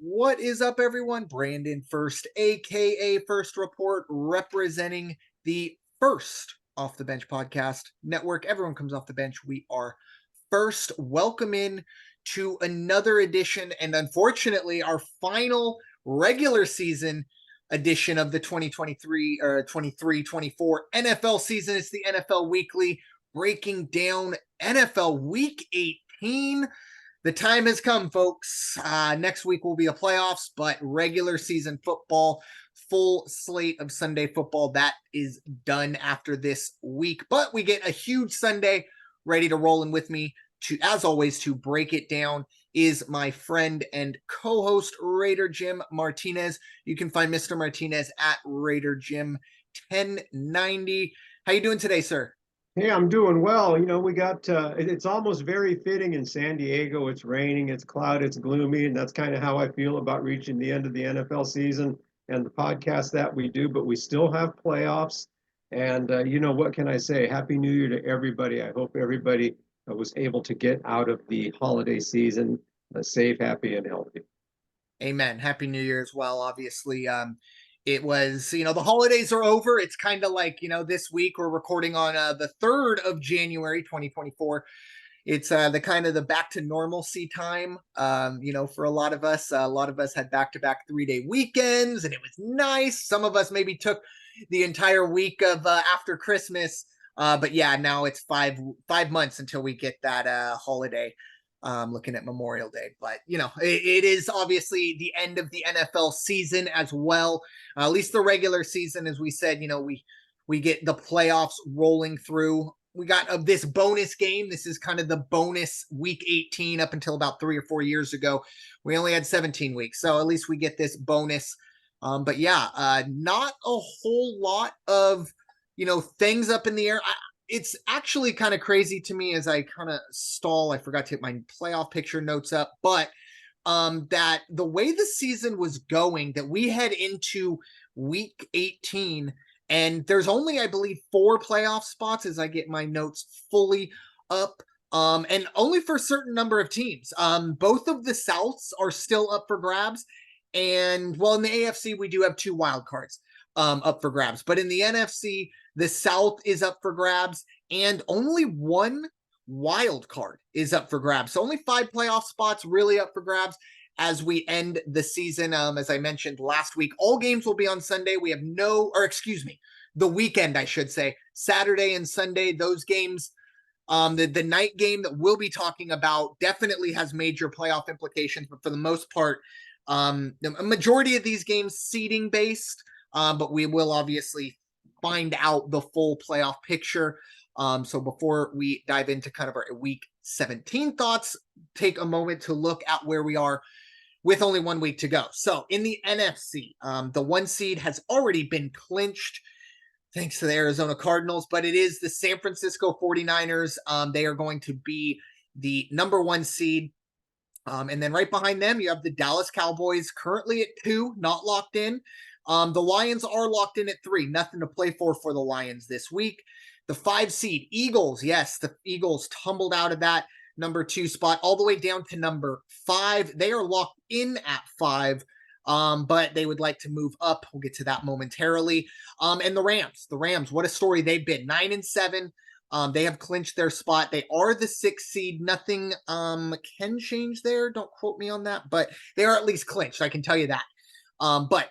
What is up, everyone? Brandon First, aka First Report, representing the First Off the Bench podcast network. Everyone comes off the bench. We are First. Welcome in to another edition, and unfortunately, our final regular season edition of the 2023 or 23-24 NFL season. It's the NFL Weekly, breaking down NFL Week 18. The time has come, folks. Next week will be a playoffs, but regular season football, full slate of Sunday football, that is done after this week. But we get a huge Sunday ready to roll in with me. As always, to break it down is my friend and co-host Raider Jim Martinez. You can find Mr. Martinez at Raider Jim 1090. How you doing today, sir? Hey, I'm doing well. We got, it's almost very fitting in San Diego. It's raining, it's cloudy, it's gloomy, and that's kind of how I feel about reaching the end of the NFL season and the podcast that we do, but we still have playoffs. And, what can I say? Happy New Year to everybody. I hope everybody was able to get out of the holiday season safe, happy, and healthy. Amen. Happy New Year as well. Obviously, it was, the holidays are over. It's kind of like, this week we're recording on the 3rd of January, 2024. It's the kind of the back to normalcy time, for a lot of us. A lot of us had back-to-back 3-day weekends, and it was nice. Some of us maybe took the entire week of after Christmas. But yeah, now it's five months until we get that holiday. Looking at Memorial Day, but it is obviously the end of the NFL season as well. At least the regular season, as we said, we get the playoffs rolling through. We got this bonus game. This is kind of the bonus week 18 up until about 3 or 4 years ago. We only had 17 weeks, so at least we get this bonus. But yeah, not a whole lot of things up in the air. It's actually kind of crazy to me as I kind of stall. I forgot to get my playoff picture notes up, but that the way the season was going, that we head into week 18, and there's only, I believe, 4 playoff spots as I get my notes fully up, and only for a certain number of teams. Both of the Souths are still up for grabs, and well, in the AFC, we do have 2 wild cards up for grabs, but in the NFC, the South is up for grabs, and only 1 wild card is up for grabs. So only 5 playoff spots really up for grabs as we end the season. As I mentioned last week, all games will be on Sunday. We have the weekend, I should say, Saturday and Sunday. Those games, the night game that we'll be talking about definitely has major playoff implications, but for the most part, a majority of these games seeding based, but we will obviously find out the full playoff picture. So before we dive into kind of our week 17 thoughts, take a moment to look at where we are with only 1 week to go. So in the NFC, the 1 seed has already been clinched thanks to the Arizona Cardinals, but it is the San Francisco 49ers. They are going to be the number 1 seed. And then right behind them, you have the Dallas Cowboys currently at 2, not locked in. The Lions are locked in at 3. Nothing to play for the Lions this week. The 5 seed Eagles. Yes, the Eagles tumbled out of that number 2 spot all the way down to number 5. They are locked in at 5, but they would like to move up. We'll get to that momentarily. And the Rams, what a story they've been. 9-7. They have clinched their spot. They are the 6th seed. Nothing can change there. Don't quote me on that, but they are at least clinched. I can tell you that. But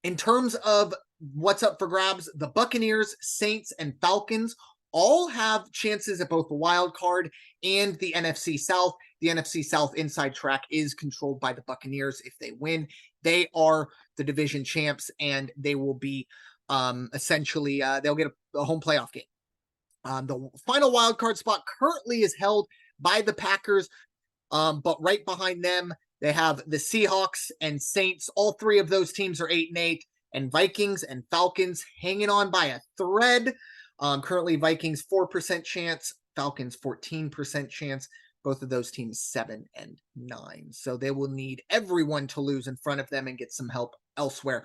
in terms of what's up for grabs, the Buccaneers, Saints, and Falcons all have chances at both the wild card and the NFC South. The NFC South inside track is controlled by the Buccaneers. If they win, they are the division champs, and they will be essentially they'll get a home playoff game. The final wild card spot currently is held by the Packers, but right behind them, they have the Seahawks and Saints. All 3 of those teams are 8-8, and Vikings and Falcons hanging on by a thread. Currently, Vikings 4% chance, Falcons 14% chance. Both of those teams 7-9. So they will need everyone to lose in front of them and get some help elsewhere.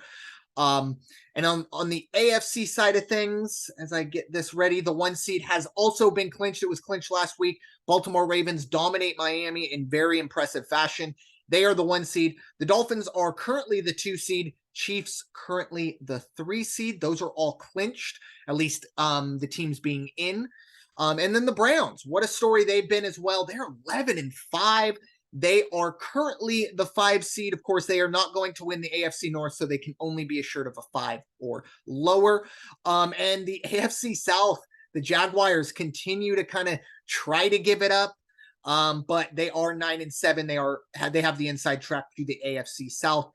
And on the AFC side of things, as I get this ready, the 1 seed has also been clinched. It was clinched last week. Baltimore Ravens dominate Miami in very impressive fashion. They are the 1 seed. The Dolphins are currently the 2 seed. Chiefs currently the 3 seed. Those are all clinched, at least the teams being in. And then the Browns, what a story they've been as well. They're 11-5. They are currently the 5 seed. Of course, they are not going to win the AFC North, so they can only be assured of a 5 or lower. And the AFC South, the Jaguars continue to kind of try to give it up. But they are 9-7. They have the inside track to the AFC South.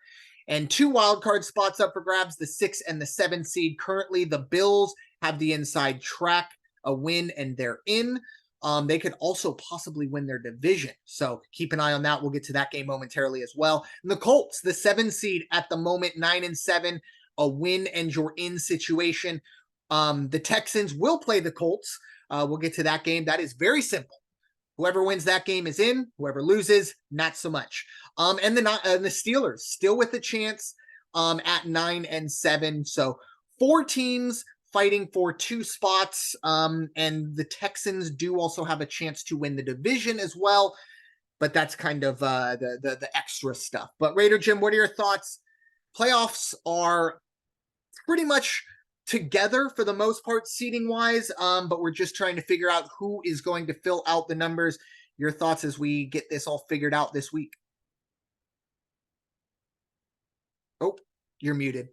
And 2 wildcard spots up for grabs, the 6 and the 7 seed. Currently, the Bills have the inside track, a win, and they're in. They could also possibly win their division. So keep an eye on that. We'll get to that game momentarily as well. And the Colts, the 7 seed at the moment, 9-7, a win and you're in situation. The Texans will play the Colts. We'll get to that game. That is very simple. Whoever wins that game is in. Whoever loses, not so much. And the Steelers still with a chance at 9-7. So 4 teams fighting for 2 spots. And the Texans do also have a chance to win the division as well. But that's kind of the extra stuff. But Raider Jim, what are your thoughts? Playoffs are pretty much together for the most part, seating wise. But we're just trying to figure out who is going to fill out the numbers. Your thoughts as we get this all figured out this week? Oh, you're muted.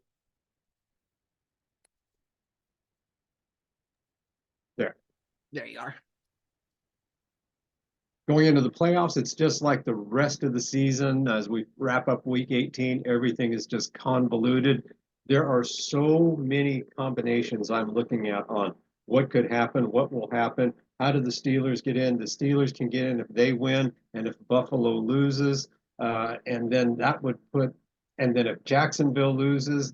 There you are. Going into the playoffs, it's just like the rest of the season. As we wrap up week 18, everything is just convoluted. There are so many combinations I'm looking at on what could happen, what will happen. How do the Steelers get in? The Steelers can get in if they win, and if Buffalo loses, and then that would put, and then if Jacksonville loses,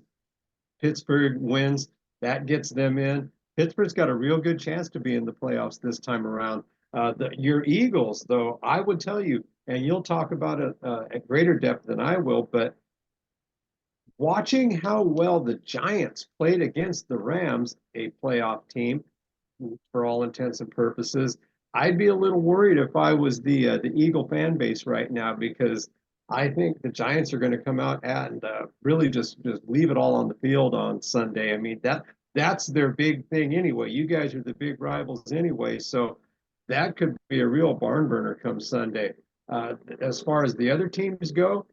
Pittsburgh wins, that gets them in. Pittsburgh's got a real good chance to be in the playoffs this time around. Your Eagles, though, I would tell you, and you'll talk about it at greater depth than I will, but watching how well the Giants played against the Rams, a playoff team, for all intents and purposes, I'd be a little worried if I was the Eagle fan base right now, because I think the Giants are going to come out and really just leave it all on the field on Sunday. I mean, that's their big thing anyway. You guys are the big rivals anyway, so that could be a real barn burner come Sunday. As far as the other teams go,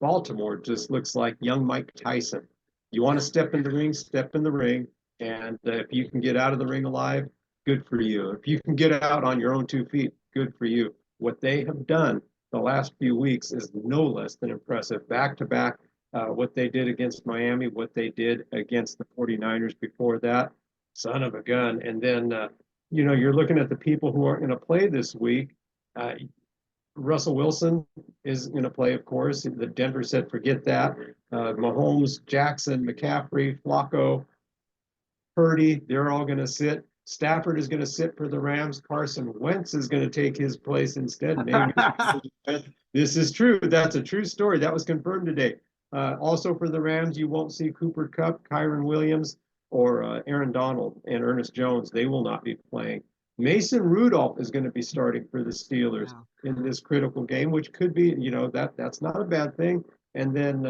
Baltimore just looks like young Mike Tyson. You want to step in the ring, step in the ring, and if you can get out of the ring alive, good for you. If you can get out on your own 2 feet, good for you. What they have done the last few weeks is no less than impressive. Back to back, what they did against Miami, what they did against the 49ers before that, son of a gun. And then, you're looking at the people who aren't going to play this week. Russell Wilson is going to play, of course. The Denver said, forget that. Mahomes, Jackson, McCaffrey, Flacco, Purdy, they're all going to sit. Stafford is going to sit for the Rams. Carson Wentz is going to take his place instead. Maybe. This is true. That's a true story. That was confirmed today. Also for the Rams, you won't see Cooper Kupp, Kyron Williams, or Aaron Donald and Ernest Jones. They will not be playing. Mason Rudolph is going to be starting for the Steelers in this critical game, which could be, that's not a bad thing. And then,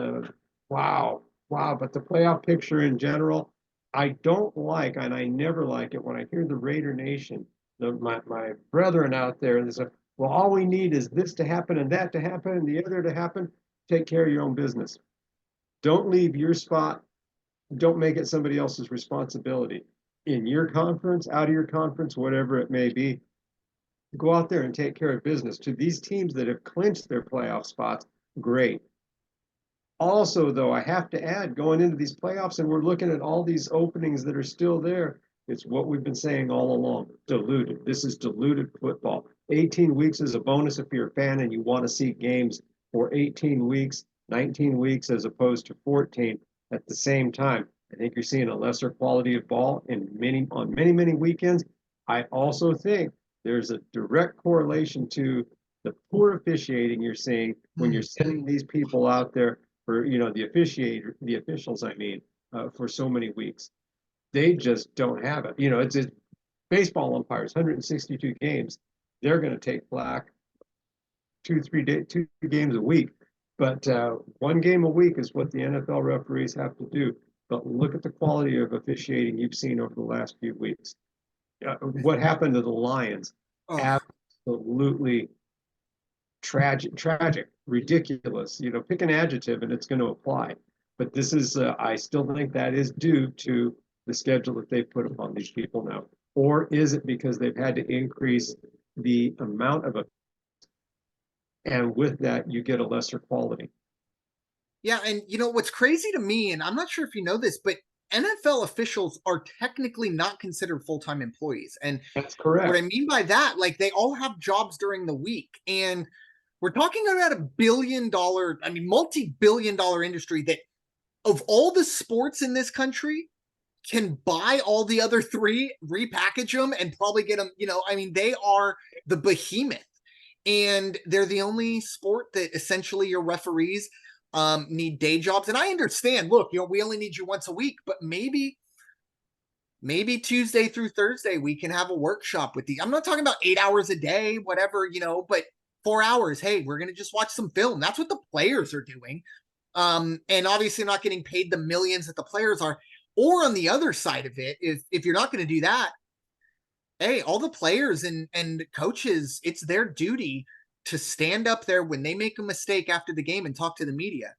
wow. But the playoff picture in general, I don't like, and I never like it when I hear the Raider Nation, my brethren out there, and they say, well, all we need is this to happen and that to happen and the other to happen. Take care of your own business. Don't leave your spot. Don't make it somebody else's responsibility. In your conference, out of your conference, whatever it may be, go out there and take care of business. To these teams that have clinched their playoff spots, great. Also, though, I have to add, going into these playoffs, and we're looking at all these openings that are still there, it's what we've been saying all along, diluted. This is diluted football. 18 weeks is a bonus if you're a fan and you want to see games for 18 weeks, 19 weeks, as opposed to 14 at the same time. I think you're seeing a lesser quality of ball on many weekends. I also think there's a direct correlation to the poor officiating you're seeing when you're sending these people out there for the officials, for so many weeks. They just don't have it. It's baseball umpires, 162 games. They're going to take flack. two games a week. But one game a week is what the NFL referees have to do. But look at the quality of officiating you've seen over the last few weeks. What happened to the Lions? Oh, Absolutely tragic, ridiculous. Pick an adjective and it's going to apply. But this is, I still think that is due to the schedule that they put upon these people now. Or is it because they've had to increase the amount of it, and with that, you get a lesser quality? yeah. And what's crazy to me, and I'm not sure if you know this, but NFL officials are technically not considered full-time employees. And That's what I correct. mean by that, like they all have jobs during the week. And we're talking about $1 billion, I mean, multi-billion dollar industry that of all the sports in this country can buy all the other three, repackage them, and probably get them, I mean, they are the behemoth. And they're the only sport that essentially your referees need day jobs. And I understand, look, we only need you once a week, but maybe Tuesday through Thursday, we can have a workshop with I'm not talking about 8 hours a day, whatever, but 4 hours. Hey, we're going to just watch some film. That's what the players are doing. And obviously not getting paid the millions that the players are. Or on the other side of it, if you're not going to do that, hey, all the players and coaches, it's their duty to stand up there when they make a mistake after the game and talk to the media.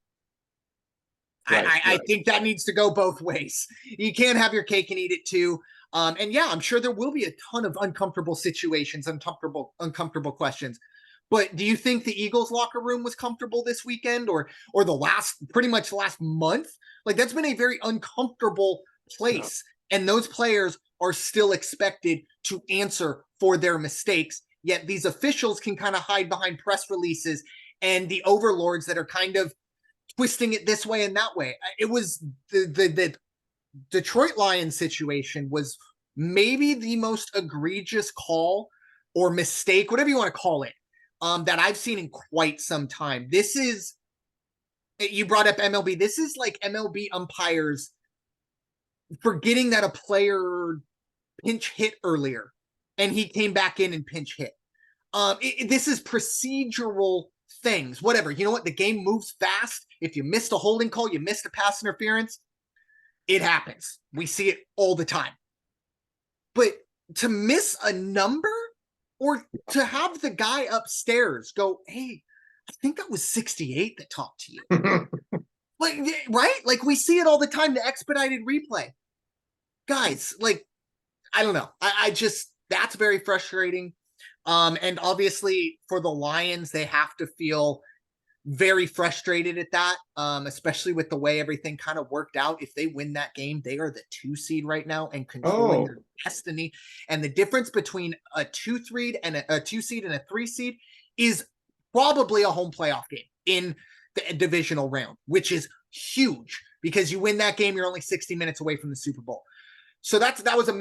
I think that needs to go both ways. You can't have your cake and eat it too. And yeah, I'm sure there will be a ton of uncomfortable situations, uncomfortable questions. But do you think the Eagles locker room was comfortable this weekend, or pretty much the last month? Like that's been a very uncomfortable place, and those players are still expected to answer for their mistakes. Yet these officials can kind of hide behind press releases and the overlords that are kind of twisting it this way and that way. It was the Detroit Lions situation was maybe the most egregious call or mistake, whatever you want to call it, that I've seen in quite some time. This is, you brought up MLB. This is like MLB umpires forgetting that a player pinch hit earlier and he came back in and pinch hit. This is procedural things, whatever. You know what? The game moves fast. If you missed a holding call, you missed a pass interference, it happens. We see it all the time. But to miss a number, or to have the guy upstairs go, hey, I think that was 68 that talked to you. Like, right? Like we see it all the time, the expedited replay. Guys, like, I don't know. I just, that's very frustrating. And obviously for the Lions, they have to feel very frustrated at that, especially with the way everything kind of worked out. If they win that game, they are the 2 seed right now and controlling their destiny. And the difference between a 2 seed and a 2 seed and a 3 seed is probably a home playoff game in the divisional round, which is huge because you win that game, you're only 60 minutes away from the Super Bowl. So that was a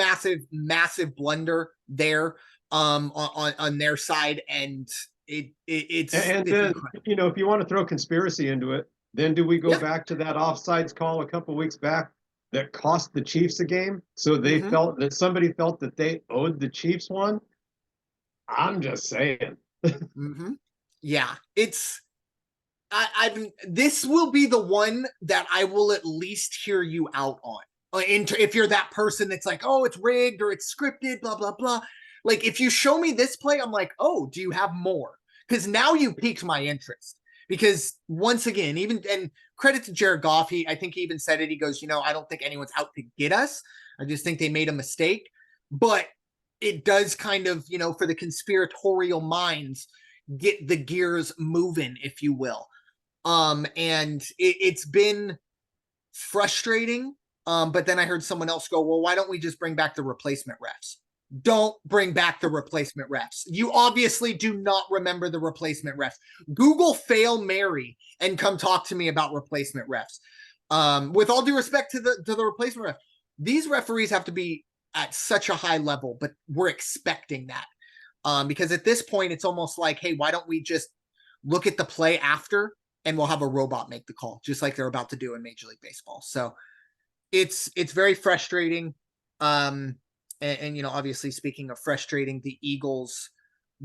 massive blunder there on their side, and it's then if you want to throw conspiracy into it, then do we go back to that offsides call a couple weeks back that cost the Chiefs a game? So they felt that somebody felt that they owed the Chiefs one. I'm just saying. Yeah, it's this will be the one that I will at least hear you out on. If you're that person that's like, oh, it's rigged or it's scripted, blah blah blah. Like if you show me this play, I'm like, oh, do you have more? Because now you piqued my interest. Because once again, and credit to Jared Goff, I think he even said it. He goes, I don't think anyone's out to get us. I just think they made a mistake. But it does kind of, for the conspiratorial minds, get the gears moving, if you will. And it's been frustrating. But then I heard someone else go, well, why don't we just bring back the replacement refs? Don't bring back the replacement refs. You obviously do not remember the replacement refs. Google Fail Mary and come talk to me about replacement refs. With all due respect to the replacement ref, these referees have to be at such a high level, but we're expecting that. Because at this point, it's almost like, hey, why don't we just look at the play after and we'll have a robot make the call, just like they're about to do in Major League Baseball. So it's very frustrating. And obviously speaking of frustrating, the Eagles'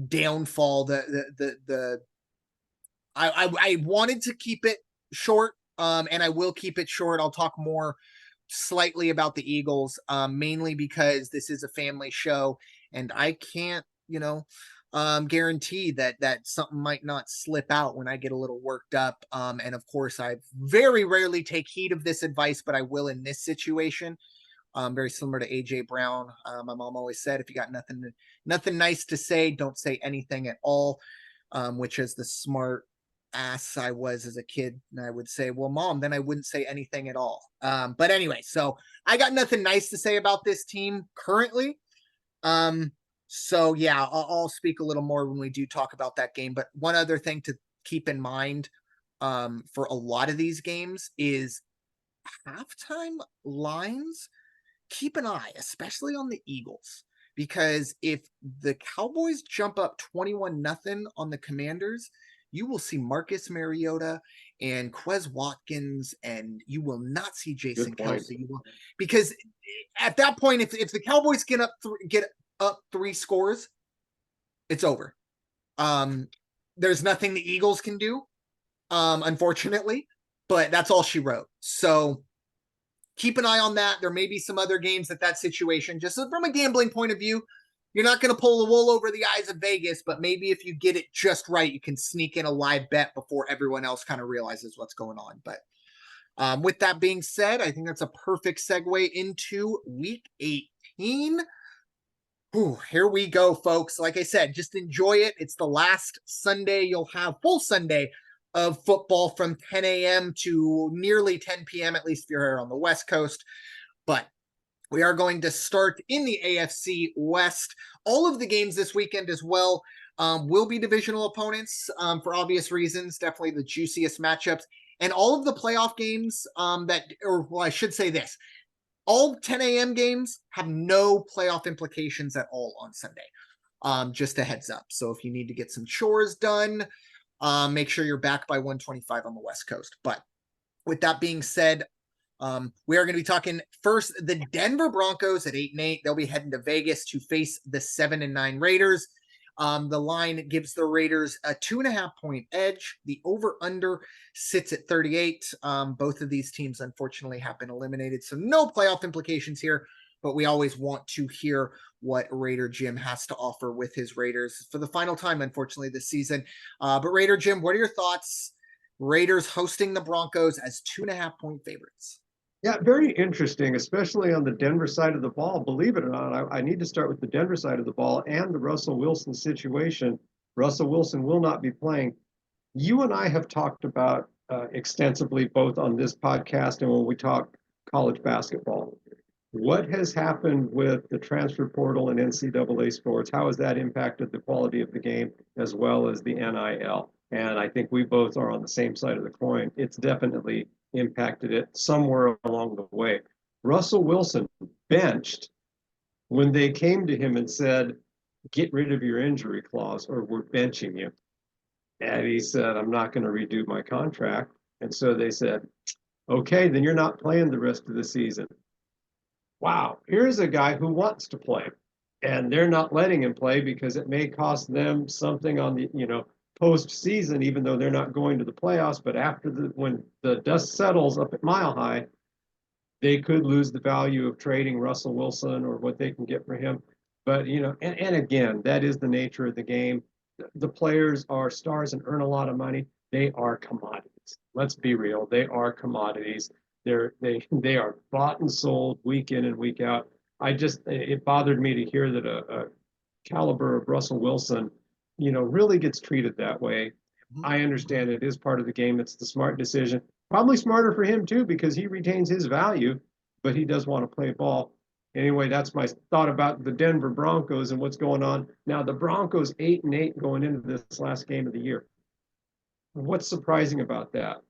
downfall, the I wanted to keep it short, and I will keep it short. I'll talk more slightly about the Eagles, mainly because this is a family show, and I can't, guarantee that something might not slip out when I get a little worked up. And of course, I very rarely take heed of this advice, but I will in this situation. Very similar to AJ Brown. My mom always said, if you got nothing nice to say, don't say anything at all. Which is the smart ass I was as a kid. And I would say, well, mom, then I wouldn't say anything at all. But anyway, so I got nothing nice to say about this team currently. So yeah, I'll speak a little more when we do talk about that game. But one other thing to keep in mind for a lot of these games is halftime lines. Keep an eye, especially on the Eagles, because if the Cowboys jump up 21-0 on the Commanders, you will see Marcus Mariota and Quez Watkins, and you will not see Jason Kelsey. Because at that point, if the Cowboys get up three scores, it's over. There's nothing the Eagles can do, unfortunately, but that's all she wrote. So keep an eye on that. There may be some other games at that situation. Just from a gambling point of view, you're not going to pull the wool over the eyes of Vegas, but maybe if you get it just right, you can sneak in a live bet before everyone else kind of realizes what's going on. But with that being said, I think that's a perfect segue into Week 18. Whew, here we go, folks. Like I said, just enjoy it. It's the last Sunday. You'll have full Sunday of football from 10 a.m. to nearly 10 p.m., at least if you're here on the West Coast. But we are going to start in the AFC West. All of the games this weekend as well will be divisional opponents for obvious reasons, definitely the juiciest matchups. And all of the playoff games I should say this, all 10 a.m. games have no playoff implications at all on Sunday. Just a heads up. So if you need to get some chores done, make sure you're back by 1:25 on the West Coast. But with that being said, we are going to be talking first the Denver Broncos at 8-8. They'll be heading to Vegas to face the 7-9 Raiders. The line gives the Raiders a 2.5-point edge. The over-under sits at 38. Both of these teams, unfortunately, have been eliminated, so no playoff implications here. But we always want to hear what Raider Jim has to offer with his Raiders for the final time, unfortunately, this season. But Raider Jim, what are your thoughts? Raiders hosting the Broncos as 2.5-point favorites. Yeah, very interesting, especially on the Denver side of the ball. Believe it or not, I need to start with the Denver side of the ball and the Russell Wilson situation. Russell Wilson will not be playing. You and I have talked about extensively, both on this podcast and when we talk college basketball. What has happened with the transfer portal and NCAA sports? How has that impacted the quality of the game as well as the NIL? And I think we both are on the same side of the coin. It's definitely impacted it somewhere along the way. Russell Wilson benched when they came to him and said, get rid of your injury clause or we're benching you. And he said, I'm not going to redo my contract. And so they said, okay, then you're not playing the rest of the season. Wow, here's a guy who wants to play. And they're not letting him play because it may cost them something on the, postseason, even though they're not going to the playoffs. But when the dust settles up at Mile High, they could lose the value of trading Russell Wilson or what they can get for him. But, and again, that is the nature of the game. The players are stars and earn a lot of money. They are commodities. Let's be real. They are commodities. They are bought and sold week in and week out. It bothered me to hear that a caliber of Russell Wilson, really gets treated that way. I understand it is part of the game. It's the smart decision. Probably smarter for him too, because he retains his value, but he does want to play ball. Anyway, that's my thought about the Denver Broncos and what's going on. Now the Broncos 8-8 going into this last game of the year. What's surprising about that?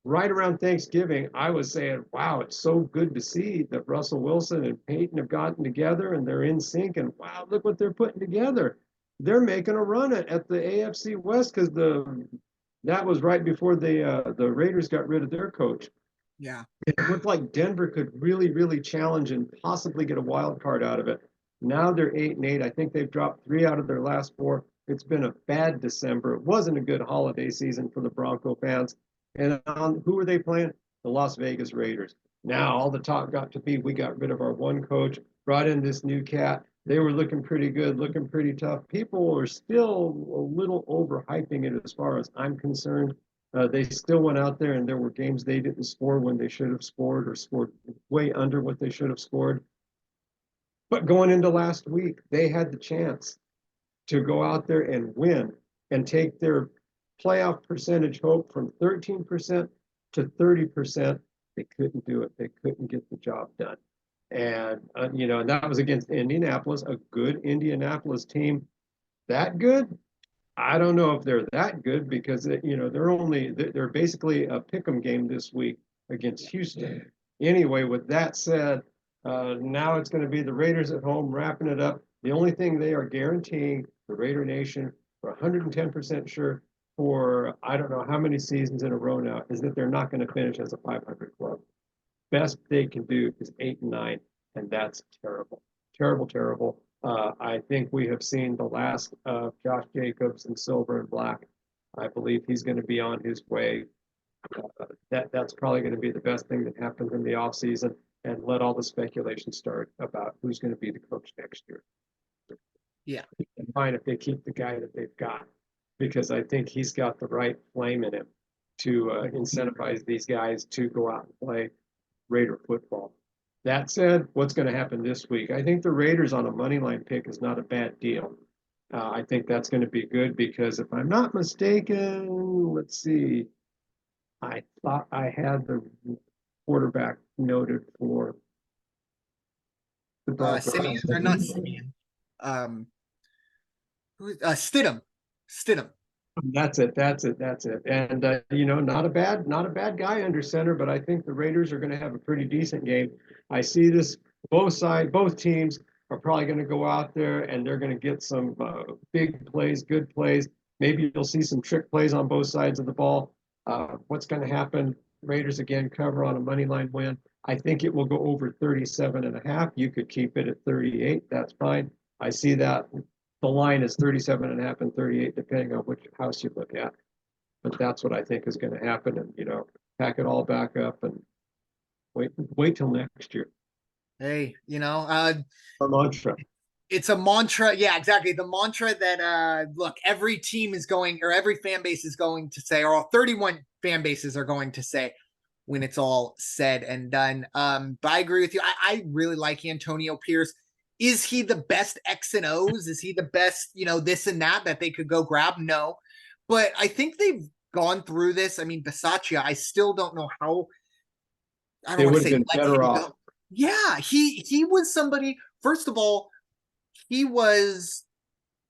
Right around Thanksgiving, I was saying, wow, it's so good to see that Russell Wilson and Peyton have gotten together and they're in sync. And wow, look what they're putting together. They're making a run at the AFC West because that was right before the Raiders got rid of their coach. Yeah. It looked like Denver could really, really challenge and possibly get a wild card out of it. Now they're 8-8. I think they've dropped 3 out of their last 4. It's been a bad December. It wasn't a good holiday season for the Bronco fans. And who are they playing? The Las Vegas Raiders. Now all the talk got to be we got rid of our one coach, brought in this new cat. They were looking pretty good, looking pretty tough. People are still a little overhyping it as far as I'm concerned. They still went out there and there were games they didn't score when they should have scored or scored way under what they should have scored. But going into last week, they had the chance to go out there and win and take their playoff percentage hope from 13% to 30%. They couldn't do it. They couldn't get the job done. And, and that was against Indianapolis, a good Indianapolis team. That good? I don't know if they're that good because, they're basically a pick 'em game this week against Houston. Anyway, with that said, now it's going to be the Raiders at home wrapping it up. The only thing they are guaranteeing the Raider Nation for 110% sure for I don't know how many seasons in a row now is that they're not going to finish as a 500 club. Best they can do is 8-9, and that's terrible, terrible, terrible. I think we have seen the last of Josh Jacobs in silver and black. I believe he's going to be on his way. That's probably going to be the best thing that happens in the offseason, and let all the speculation start about who's going to be the coach next year. Yeah. And fine if they keep the guy that they've got, because I think he's got the right flame in him to incentivize these guys to go out and play Raider football. That said, what's going to happen this week? I think the Raiders on a money line pick is not a bad deal. I think that's going to be good because if I'm not mistaken, let's see, I thought I had the quarterback noted for the Broncos. Simeon, or not Simeon. Stidham. That's it. And not a bad guy under center, but I think the Raiders are going to have a pretty decent game. I see this both teams are probably going to go out there and they're going to get some big plays, good plays. Maybe you'll see some trick plays on both sides of the ball. What's going to happen? Raiders again cover on a money line win. I think it will go over 37.5. You could keep it at 38. That's fine. I see that. The line is 37.5 and 38, depending on which house you look at. But that's what I think is going to happen. And, pack it all back up and wait till next year. Hey, a mantra. It's a mantra. Yeah, exactly. The mantra that, look, every team is going, or every fan base is going to say, or all 31 fan bases are going to say when it's all said and done. But I agree with you. I really like Antonio Pierce. Is he the best X and O's? Is he the best, this and that they could go grab? No. But I think they've gone through this. I mean, Bisaccia, I still don't know how. I don't want to say been better off. Go. Yeah, he was somebody, first of all, he was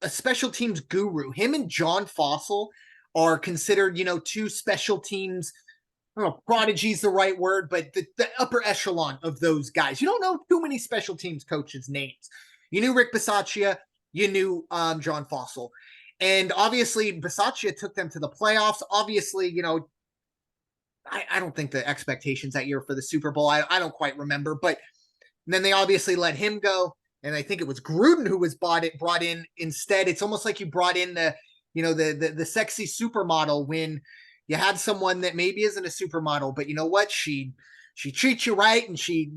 a special teams guru. Him and John Fossil are considered, two special teams. I don't know, prodigy is the right word, but the upper echelon of those guys. You don't know too many special teams coaches' names. You knew Rick Bisaccia, you knew John Fossil. And obviously, Bisaccia took them to the playoffs. Obviously, I don't think the expectations that year for the Super Bowl, I don't quite remember. But then they obviously let him go. And I think it was Gruden who was brought in instead. It's almost like you brought in the sexy supermodel when you had someone that maybe isn't a supermodel, but you know what? She treats you right and she,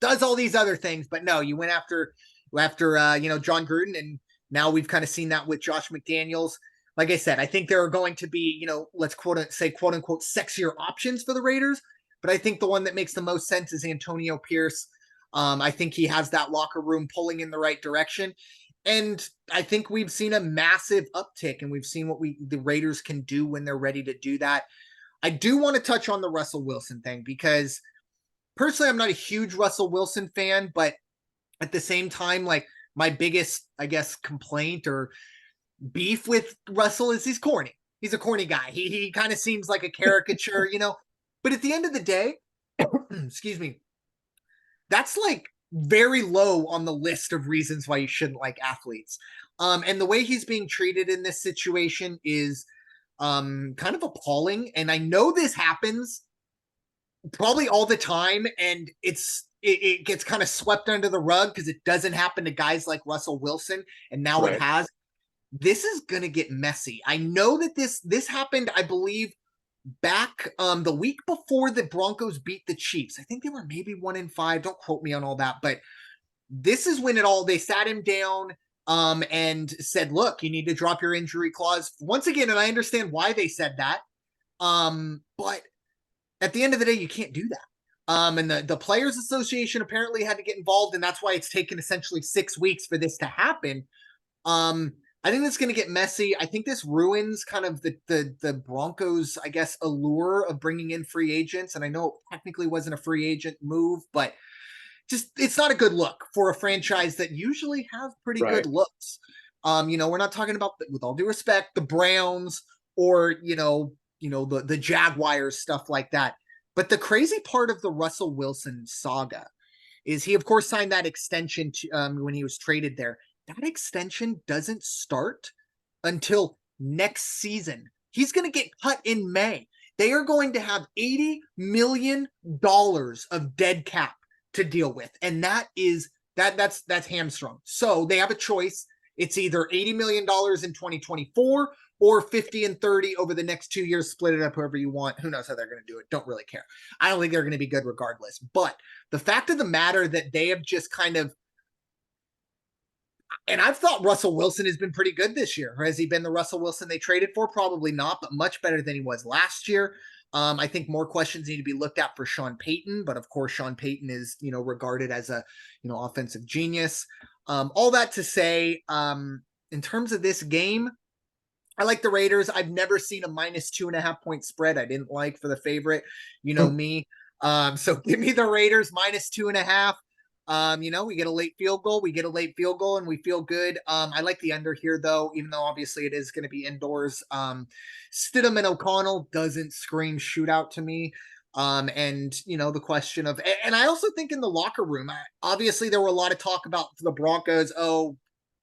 does all these other things. But no, you went after John Gruden, and now we've kind of seen that with Josh McDaniels. Like I said, I think there are going to be, let's quote unquote sexier options for the Raiders. But I think the one that makes the most sense is Antonio Pierce. I think he has that locker room pulling in the right direction. And I think we've seen a massive uptick, and we've seen what the Raiders can do when they're ready to do that. I do want to touch on the Russell Wilson thing because personally, I'm not a huge Russell Wilson fan, but at the same time, like my biggest, I guess, complaint or beef with Russell is he's corny. He's a corny guy. He kind of seems like a caricature, but at the end of the day, excuse me, that's like very low on the list of reasons why you shouldn't like athletes. And the way he's being treated in this situation is kind of appalling. And I know this happens probably all the time, and it gets kind of swept under the rug because it doesn't happen to guys like Russell Wilson, and now Right. it has. this is going to get messy. I know that this happened, I believe, back the week before the Broncos beat the Chiefs. I think they were maybe 1-5. Don't quote me on all that, but this is when they sat him down and said, look, you need to drop your injury clause once again. And I understand why they said that. But at the end of the day, you can't do that. And the Players Association apparently had to get involved, and that's why it's taken essentially 6 weeks for this to happen. I think that's going to get messy. I think this ruins kind of the Broncos, I guess, allure of bringing in free agents. And I know it technically wasn't a free agent move, but just it's not a good look for a franchise that usually have pretty good looks. We're not talking about, with all due respect, the Browns or the Jaguars, stuff like that. But the crazy part of the Russell Wilson saga is he, of course, signed that extension when he was traded there. That extension doesn't start until next season. He's going to get cut in May. They are going to have $80 million of dead cap to deal with, and that's hamstrung. So they have a choice. It's either $80 million in 2024 or 50 and 30 over the next 2 years. Split it up however you want. Who knows how they're going to do it? Don't really care. I don't think they're going to be good regardless. But the fact of the matter that they have just kind of, and I've thought Russell Wilson has been pretty good this year. Has he been the Russell Wilson they traded for? Probably not, but much better than he was last year. I think more questions need to be looked at for Sean Payton, but of course Sean Payton is, regarded as a, offensive genius. All that to say, in terms of this game, I like the Raiders. I've never seen a -2.5 point spread. I didn't like for the favorite, me. So give me the Raiders -2.5. We get a late field goal, and we feel good. I like the under here, though, even though obviously it is going to be indoors. Stidham and O'Connell doesn't scream shootout to me. And the question of, and I also think in the locker room, obviously there were a lot of talk about the Broncos. Oh,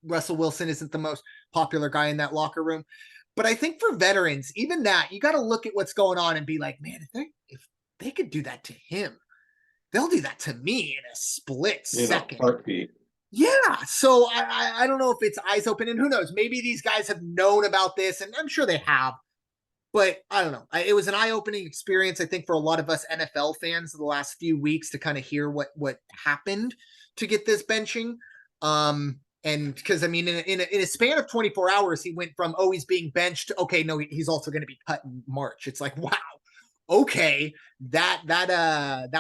Russell Wilson isn't the most popular guy in that locker room. But I think for veterans, even that, you got to look at what's going on and be like, man, if they could do that to him, they'll do that to me in a split second. Heartbeat. Yeah. So I don't know if it's eyes open, and who knows, maybe these guys have known about this, and I'm sure they have, but I don't know. It was an eye-opening experience, I think, for a lot of us NFL fans the last few weeks to kind of hear what happened to get this benching. And because, I mean, in a span of 24 hours, he went from, he's being benched to, okay, no, he's also going to be cut in March. It's like, wow. Okay, that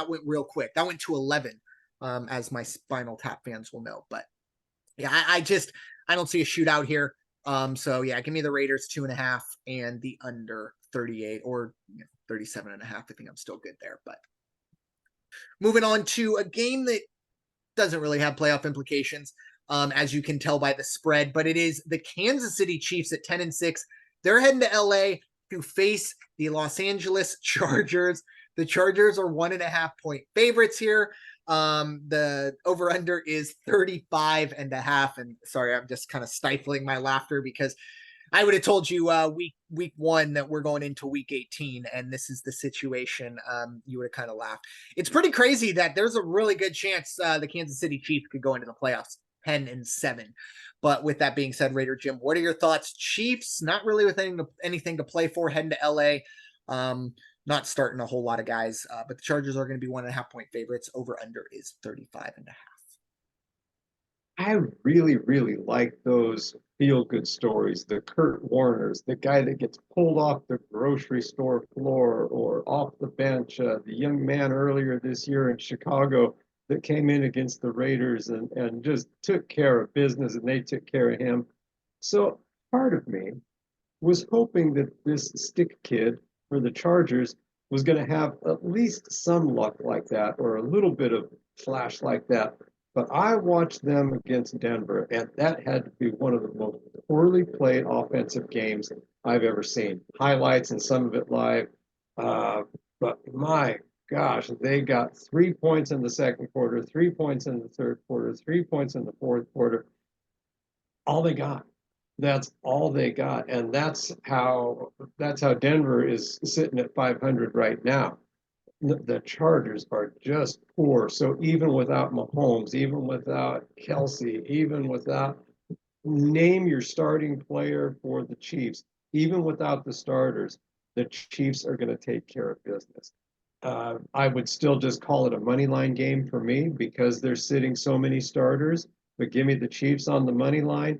went real quick. That went to 11, as my Spinal Tap fans will know. But yeah, I don't see a shootout here. So yeah, give me the Raiders 2.5 and the under 38 or 37.5. I think I'm still good there. But moving on to a game that doesn't really have playoff implications, as you can tell by the spread, but it is the Kansas City Chiefs at 10-6. They're heading to LA to face the Los Angeles Chargers. The Chargers are 1.5 point favorites here. The over under is 35.5. And sorry, I'm just kind of stifling my laughter because I would have told you week 1 that we're going into week 18, and this is the situation. You would have kind of laughed. It's pretty crazy that there's a really good chance the Kansas City Chiefs could go into the playoffs 10-7. But with that being said, Raider Jim, what are your thoughts? Chiefs, not really with anything to play for, heading to LA. Not starting a whole lot of guys, but the Chargers are going to be 1.5 point favorites. Over under is 35.5. I really, really like those feel-good stories. The Kurt Warners, the guy that gets pulled off the grocery store floor or off the bench, the young man earlier this year in Chicago that came in against the Raiders and just took care of business, and they took care of him. So part of me was hoping that this stick kid for the Chargers was going to have at least some luck like that or a little bit of flash like that. But I watched them against Denver, and that had to be one of the most poorly played offensive games I've ever seen. Highlights and some of it live. But my gosh, they got 3 points in the second quarter, 3 points in the third quarter, 3 points in the fourth quarter. All they got. That's all they got, and that's how Denver is sitting at 500 right now. The Chargers are just poor. So even without Mahomes, even without Kelsey, even without name your starting player for the Chiefs. Even without the starters, the Chiefs are going to take care of business. I would still just call it a money line game for me because they're sitting so many starters. But give me the Chiefs on the money line.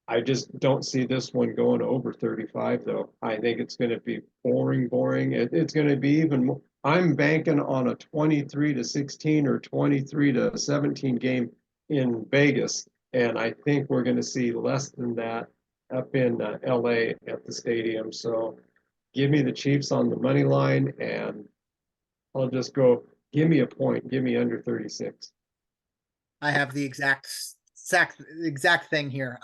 I just don't see this one going over 35, though. I think it's going to be boring, boring. It's going to be even more. I'm banking on a 23-16 or 23-17 game in Vegas, and I think we're going to see less than that up in LA at the stadium. So give me the Chiefs on the money line, and I'll just go, give me a point, give me under 36. I have the exact thing here.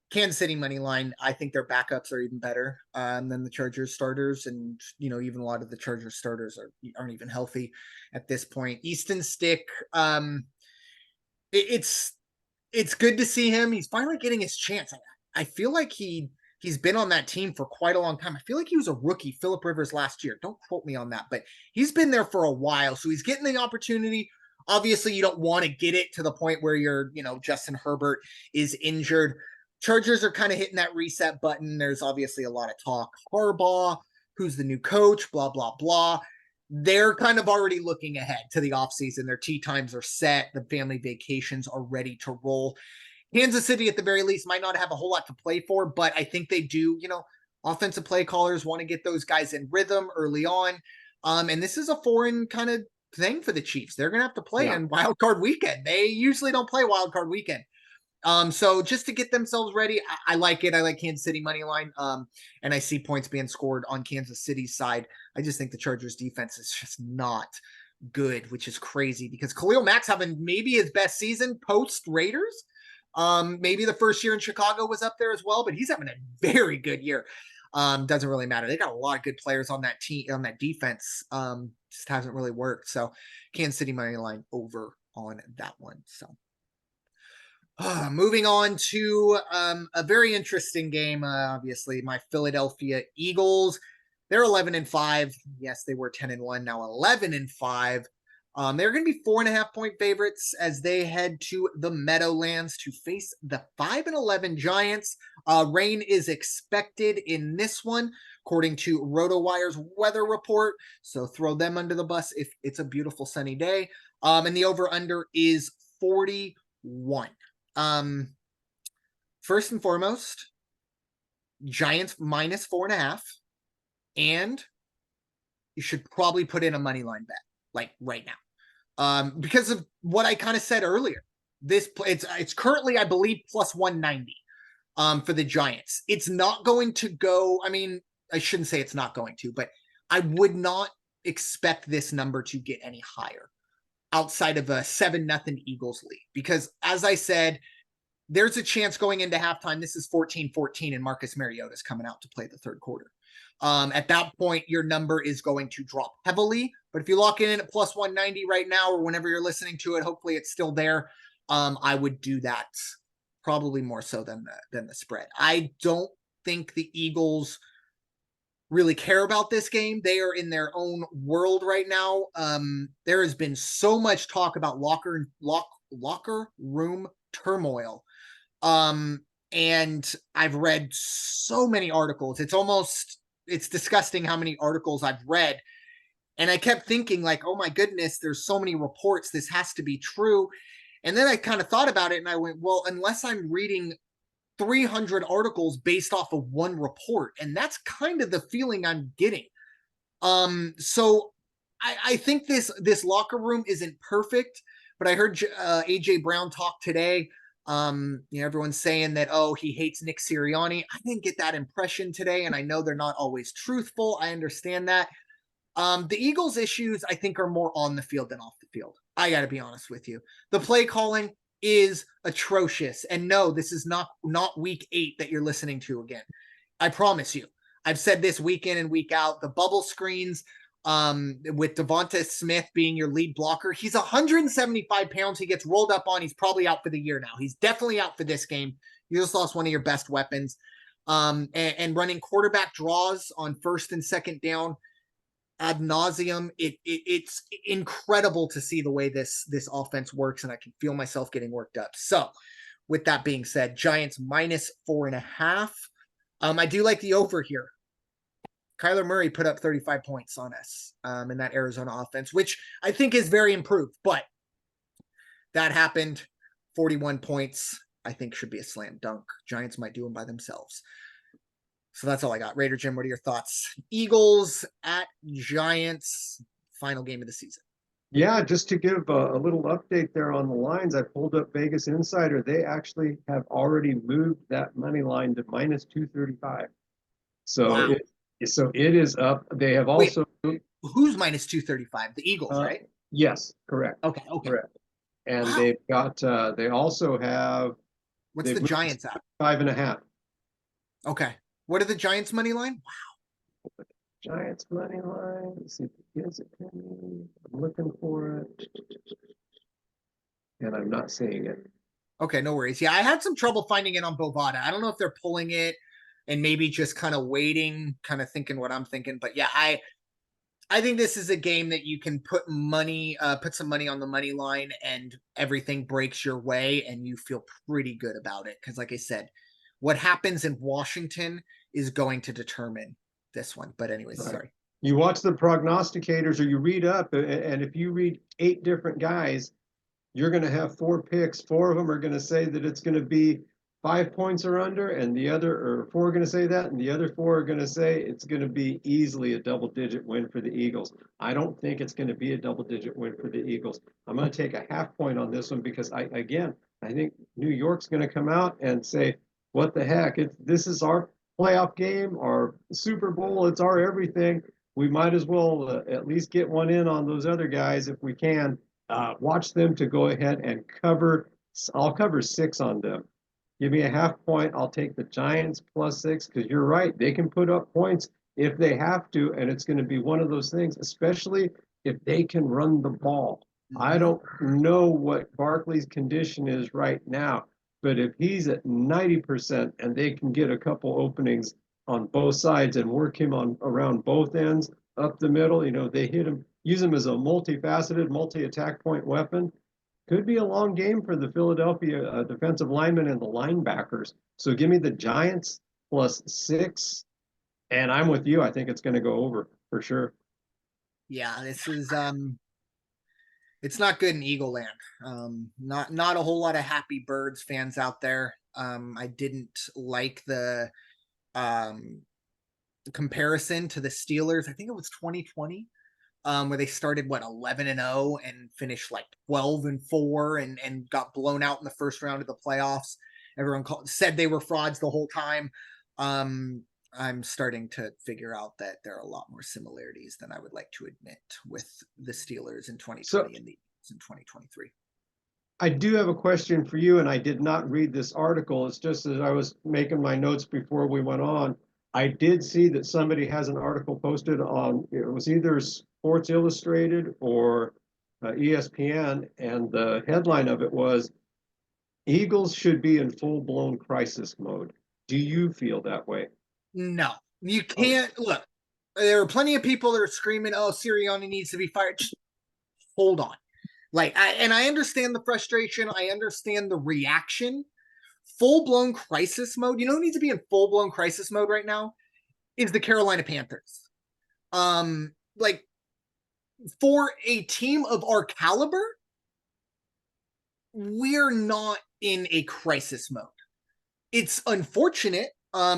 Kansas City money line. I think their backups are even better than the Chargers starters, and even a lot of the Chargers starters aren't even healthy at this point. Easton Stick. It's good to see him. He's finally getting his chance. I feel like he's been on that team for quite a long time. I feel like he was a rookie, Phillip Rivers, last year. Don't quote me on that, but he's been there for a while, so he's getting the opportunity. Obviously, you don't want to get it to the point where Justin Herbert is injured. Chargers are kind of hitting that reset button. There's obviously a lot of talk. Harbaugh, who's the new coach, blah, blah, blah. They're kind of already looking ahead to the offseason. Their tee times are set. The family vacations are ready to roll. Kansas City, at the very least, might not have a whole lot to play for, but I think they do. Offensive play callers want to get those guys in rhythm early on. And this is a foreign kind of thing for the Chiefs. They're going to have to play on Wild Card Weekend. They usually don't play Wild Card Weekend. So just to get themselves ready, I like it. I like Kansas City money line. And I see points being scored on Kansas City's side. I just think the Chargers defense is just not good, which is crazy because Khalil Mack's having maybe his best season post Raiders. Maybe the first year in Chicago was up there as well, but he's having a very good year. Doesn't really matter. They got a lot of good players on that team, on that defense. Just hasn't really worked. So Kansas City money line over on that one. So moving on to a very interesting game. Obviously, my Philadelphia Eagles. They're 11-5. Yes, they were 10-1. Now 11-5. They're going to be 4.5-point favorites as they head to the Meadowlands to face the 5-11 Giants. Rain is expected in this one, according to RotoWire's weather report. So throw them under the bus if it's a beautiful sunny day. And the over/under is 41. First and foremost, Giants minus 4.5, and you should probably put in a money line bet like right now, because of what I kind of said earlier. It's currently, I believe, plus 190 for the Giants. It's not going to go. I mean, I shouldn't say it's not going to, but I would not expect this number to get any higher outside of a 7-0 Eagles lead, because as I said, there's a chance going into halftime. This is 14-14 and Marcus Mariota's coming out to play the third quarter. At that point, your number is going to drop heavily. But if you lock it in at plus 190 right now, or whenever you're listening to it, hopefully it's still there. I would do that probably more so than the spread. I don't think the Eagles really care about this game. They are in their own world right now. There has been so much talk about locker room turmoil. And I've read so many articles. It's disgusting how many articles I've read. And I kept thinking like, oh my goodness, there's so many reports. This has to be true. And then I kind of thought about it and I went, well, unless I'm reading 300 articles based off of one report. And that's kind of the feeling I'm getting. So I think this locker room isn't perfect, but I heard AJ Brown talk today. Everyone's saying that, oh, he hates Nick Sirianni. I didn't get that impression today, and I know they're not always truthful. I understand that. The Eagles' issues, I think, are more on the field than off the field. I got to be honest with you. The play calling is atrocious. And no, this is not week 8 that you're listening to again. I promise you. I've said this week in and week out. The bubble screens, with Devonta Smith being your lead blocker. He's 175 pounds. He gets rolled up on. He's probably out for the year now. He's definitely out for this game. You just lost one of your best weapons. And running quarterback draws on first and second down ad nauseum. It's incredible to see the way this offense works, and I can feel myself getting worked up. So with that being said, Giants -4.5. I do like the over here. Kyler Murray put up 35 points on us in that Arizona offense, which I think is very improved, but that happened. 41 points, I think, should be a slam dunk. Giants might do them by themselves. So that's all I got. Raider Jim, what are your thoughts? Eagles at Giants, final game of the season. Yeah, just to give a little update there on the lines, I pulled up Vegas Insider. They actually have already moved that money line to -235. So Wow. it is up. They have Wait, also who's -235? The Eagles, right? yes, correct, Okay, okay. correct. And Wow. they've got they also have What's they've the moved Giants at? 5.5. Okay. What are the Giants money line? Giants money line. Let's see if it gives it to me. I'm looking for it, and I'm not seeing it. Okay, no worries. Yeah, I had some trouble finding it on Bovada. I don't know if they're pulling it and maybe just kind of waiting, kind of thinking what I'm thinking. But yeah, I think this is a game that you can put some money on the money line, and everything breaks your way, and you feel pretty good about it. Because, like I said, what happens in Washington is going to determine this one. But anyways, Right. sorry. You watch the prognosticators, or you read up, and if you read 8 different guys, you're going to have 4 picks. 4 of them are going to say that it's going to be 5 points or under, and the other, or 4 are going to say that, and the other 4 are going to say it's going to be easily a double-digit win for the Eagles. I don't think it's going to be a double-digit win for the Eagles. I'm going to take a half point on this one because I think New York's going to come out and say, "What the heck? This is our playoff game, our Super Bowl. It's our everything. We might as well at least get one in on those other guys if we can." Watch them to go ahead and cover. I'll cover 6 on them. Give me a half point. I'll take the Giants +6 because you're right. They can put up points if they have to, and it's going to be one of those things, especially if they can run the ball. I don't know what Barkley's condition is right now, but if he's at 90% and they can get a couple openings on both sides and work him on around both ends, up the middle, they hit him, use him as a multifaceted, multi-attack point weapon. Could be a long game for the Philadelphia defensive linemen and the linebackers. So give me the Giants +6, and I'm with you. I think it's going to go over for sure. Yeah, this is it's not good in Eagle Land. Not a whole lot of happy birds fans out there. I didn't like the comparison to the Steelers. I think it was 2020. Where they started 11-0 and finished like 12-4 and got blown out in the first round of the playoffs. Everyone said they were frauds the whole time. I'm starting to figure out that there are a lot more similarities than I would like to admit with the Steelers in 2020 and the Eagles in 2023. I do have a question for you, and I did not read this article. It's just as I was making my notes before we went on. I did see that somebody has an article posted on, it was either Sports Illustrated or ESPN, and the headline of it was, Eagles should be in full-blown crisis mode. Do you feel that way? No, you Oh, can't. Look, there are plenty of people that are screaming, "Oh, Sirianni needs to be fired." Just hold on. And I understand the frustration. I understand the reaction. Full-blown crisis mode. You know who needs to be in full-blown crisis mode right now? Is the Carolina Panthers. Like, for a team of our caliber, we're not in a crisis mode. It's unfortunate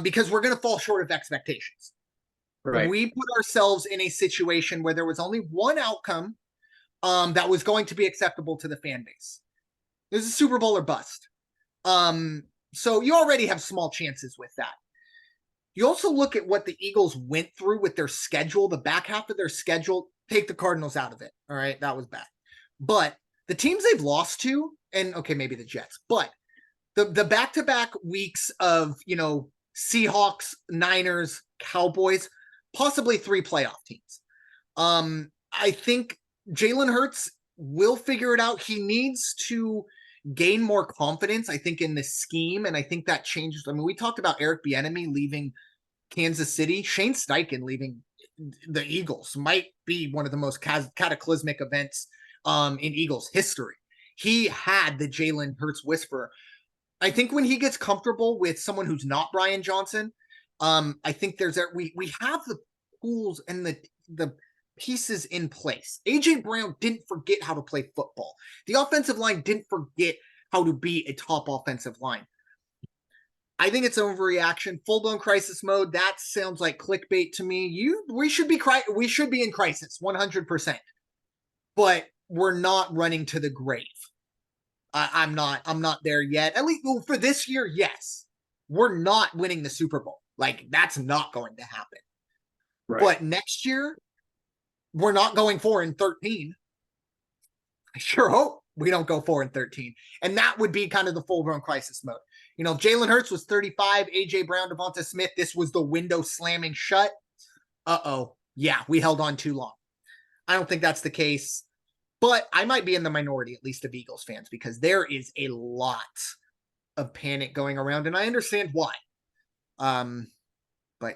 because we're going to fall short of expectations. right. We put ourselves in a situation where there was only one outcome that was going to be acceptable to the fan base. There's a Super Bowl or bust. So you already have small chances with that. You also look at what the Eagles went through with their schedule, the back half of their schedule. Take the Cardinals out of it. All right, that was bad. But the teams they've lost to, and okay, maybe the Jets, but the back-to-back weeks of, Seahawks, Niners, Cowboys, possibly 3 playoff teams. I think Jalen Hurts will figure it out. He needs to gain more confidence, I think, in the scheme, and I think that changes. I mean, we talked about Eric Bieniemy leaving Kansas City. Shane Steichen leaving the Eagles might be one of the most cataclysmic events in Eagles history. He had the Jalen Hurts whisperer. I think when he gets comfortable with someone who's not Brian Johnson, I think we have the tools and the pieces in place. AJ Brown didn't forget how to play football. The offensive line didn't forget how to be a top offensive line. I think it's overreaction, full blown crisis mode. That sounds like clickbait to me. We should be in crisis 100%, but we're not running to the grave. I'm not there yet. At least for this year, yes. We're not winning the Super Bowl. Like, that's not going to happen. Right. But next year, we're not going 4-13. I sure hope we don't go 4-13. And that would be kind of the full-blown crisis mode. You know, Jalen Hurts was 35, AJ Brown, Devonta Smith. This was the window slamming shut. Uh-oh. Yeah, we held on too long. I don't think that's the case. But I might be in the minority, at least of Eagles fans, because there is a lot of panic going around, and I understand why. But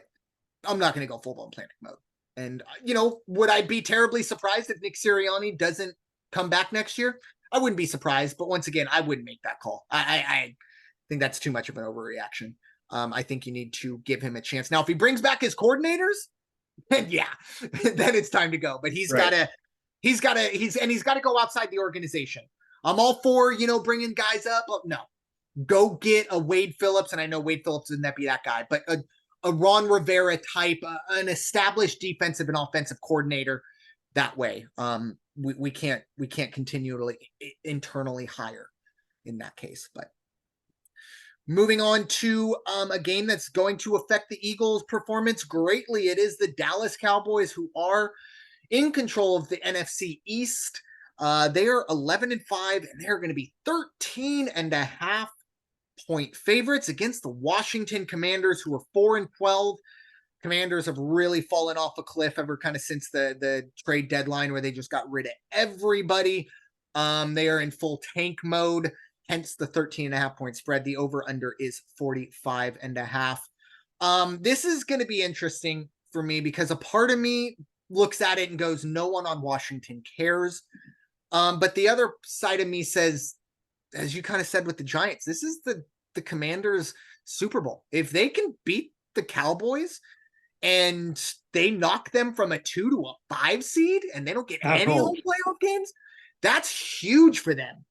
I'm not going to go full-blown panic mode. And, you know, would I be terribly surprised if Nick Sirianni doesn't come back next year? I wouldn't be surprised, but once again, I wouldn't make that call. I think that's too much of an overreaction. I think you need to give him a chance. Now, if he brings back his coordinators, then yeah, then it's time to go. But he's got to go outside the organization. I'm all for, you know, bringing guys up. No, go get a Wade Phillips. And I know Wade Phillips wouldn't be that guy, but a Ron Rivera type, an established defensive and offensive coordinator that way. We can't continually internally hire in that case. But moving on to a game that's going to affect the Eagles' performance greatly. It is the Dallas Cowboys, who are in control of the NFC East. They are 11-5, and they're going to be 13.5-point favorites against the Washington Commanders, who are 4-12. Commanders have really fallen off a cliff ever kind of since the trade deadline, where they just got rid of everybody. They are in full tank mode, hence the 13.5-point spread. The over-under is 45.5. This is going to be interesting for me because a part of me looks at it and goes, no one on Washington cares. But the other side of me says, as you kind of said with the Giants, this is the Commanders' Super Bowl. If they can beat the Cowboys and they knock them from a 2 to a 5 seed and they don't get any home playoff games, that's huge for them.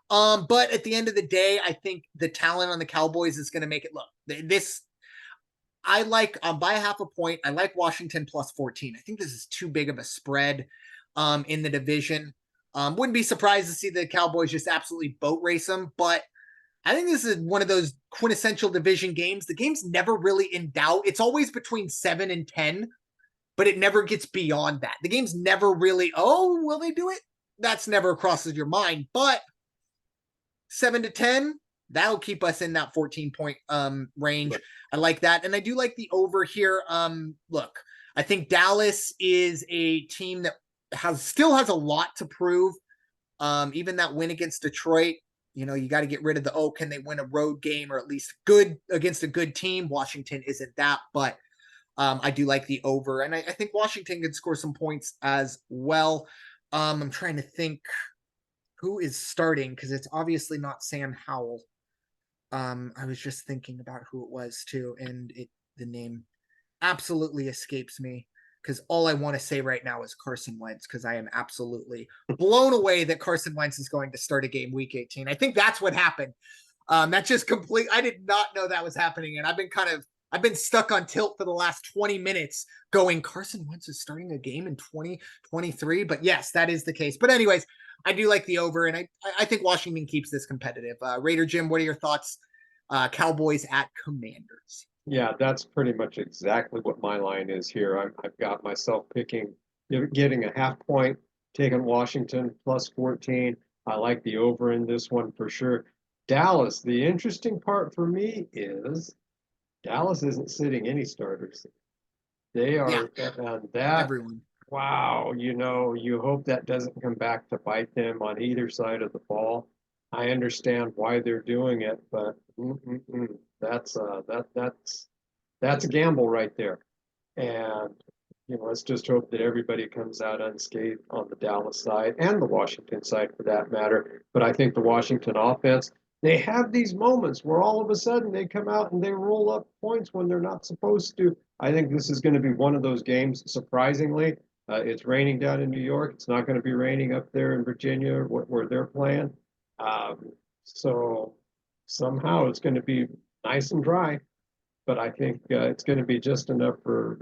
But at the end of the day, I think the talent on the Cowboys is going to make it look. I like by 0.5 point. I like Washington plus 14. I think this is too big of a spread in the division. Wouldn't be surprised to see the Cowboys just absolutely boat race them, but I think this is one of those quintessential division games. The game's never really in doubt. It's always between 7 and 10, but it never gets beyond that. The game's never really, oh, will they do it? That's never crosses your mind, but 7 to 10, that'll keep us in that 14-point range. I like that. And I do like the over here. Look, I think Dallas is a team that still has a lot to prove. Even that win against Detroit, you know, you got to get rid of the, can they win a road game or at least good against a good team? Washington isn't that, but I do like the over. And I think Washington can score some points as well. I'm trying to think who is starting because it's obviously not Sam Howell. I was just thinking about who it was too, and the name absolutely escapes me because all I want to say right now is Carson Wentz because I am absolutely blown away that Carson Wentz is going to start a game week 18. I think that's what happened. That's just complete. I did not know that was happening, and I've been stuck on tilt for the last 20 minutes going, Carson Wentz is starting a game in 2023. But yes, that is the case. But anyways, I do like the over, and I think Washington keeps this competitive. Raider Jim, what are your thoughts? Cowboys at Commanders. Yeah, that's pretty much exactly what my line is here. I've got myself getting a 0.5 point, taking Washington plus 14. I like the over in this one for sure. Dallas, the interesting part for me is Dallas isn't sitting any starters. They are, and that, everyone. Wow, you know, you hope that doesn't come back to bite them on either side of the ball. I understand why they're doing it, but that's a gamble right there. And you know, let's just hope that everybody comes out unscathed on the Dallas side and the Washington side for that matter. But I think the Washington offense, they have these moments where all of a sudden they come out and they roll up points when they're not supposed to. I think this is going to be one of those games, surprisingly. It's raining down in New York. It's not going to be raining up there in Virginia where they're playing. So somehow it's going to be nice and dry, but I think it's going to be just enough for,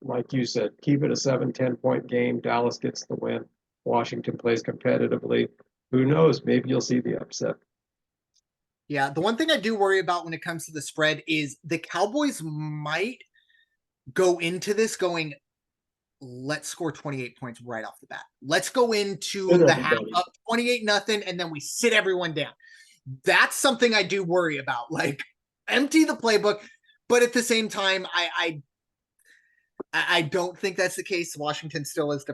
like you said, keep it a 7-10 point game. Dallas gets the win. Washington plays competitively. Who knows? Maybe you'll see the upset. Yeah, the one thing I do worry about when it comes to the spread is the Cowboys might go into this going, let's score 28 points right off the bat. Let's go into the half up 28-0, and then we sit everyone down. That's something I do worry about. Like, empty the playbook, but at the same time, I don't think that's the case. Washington still is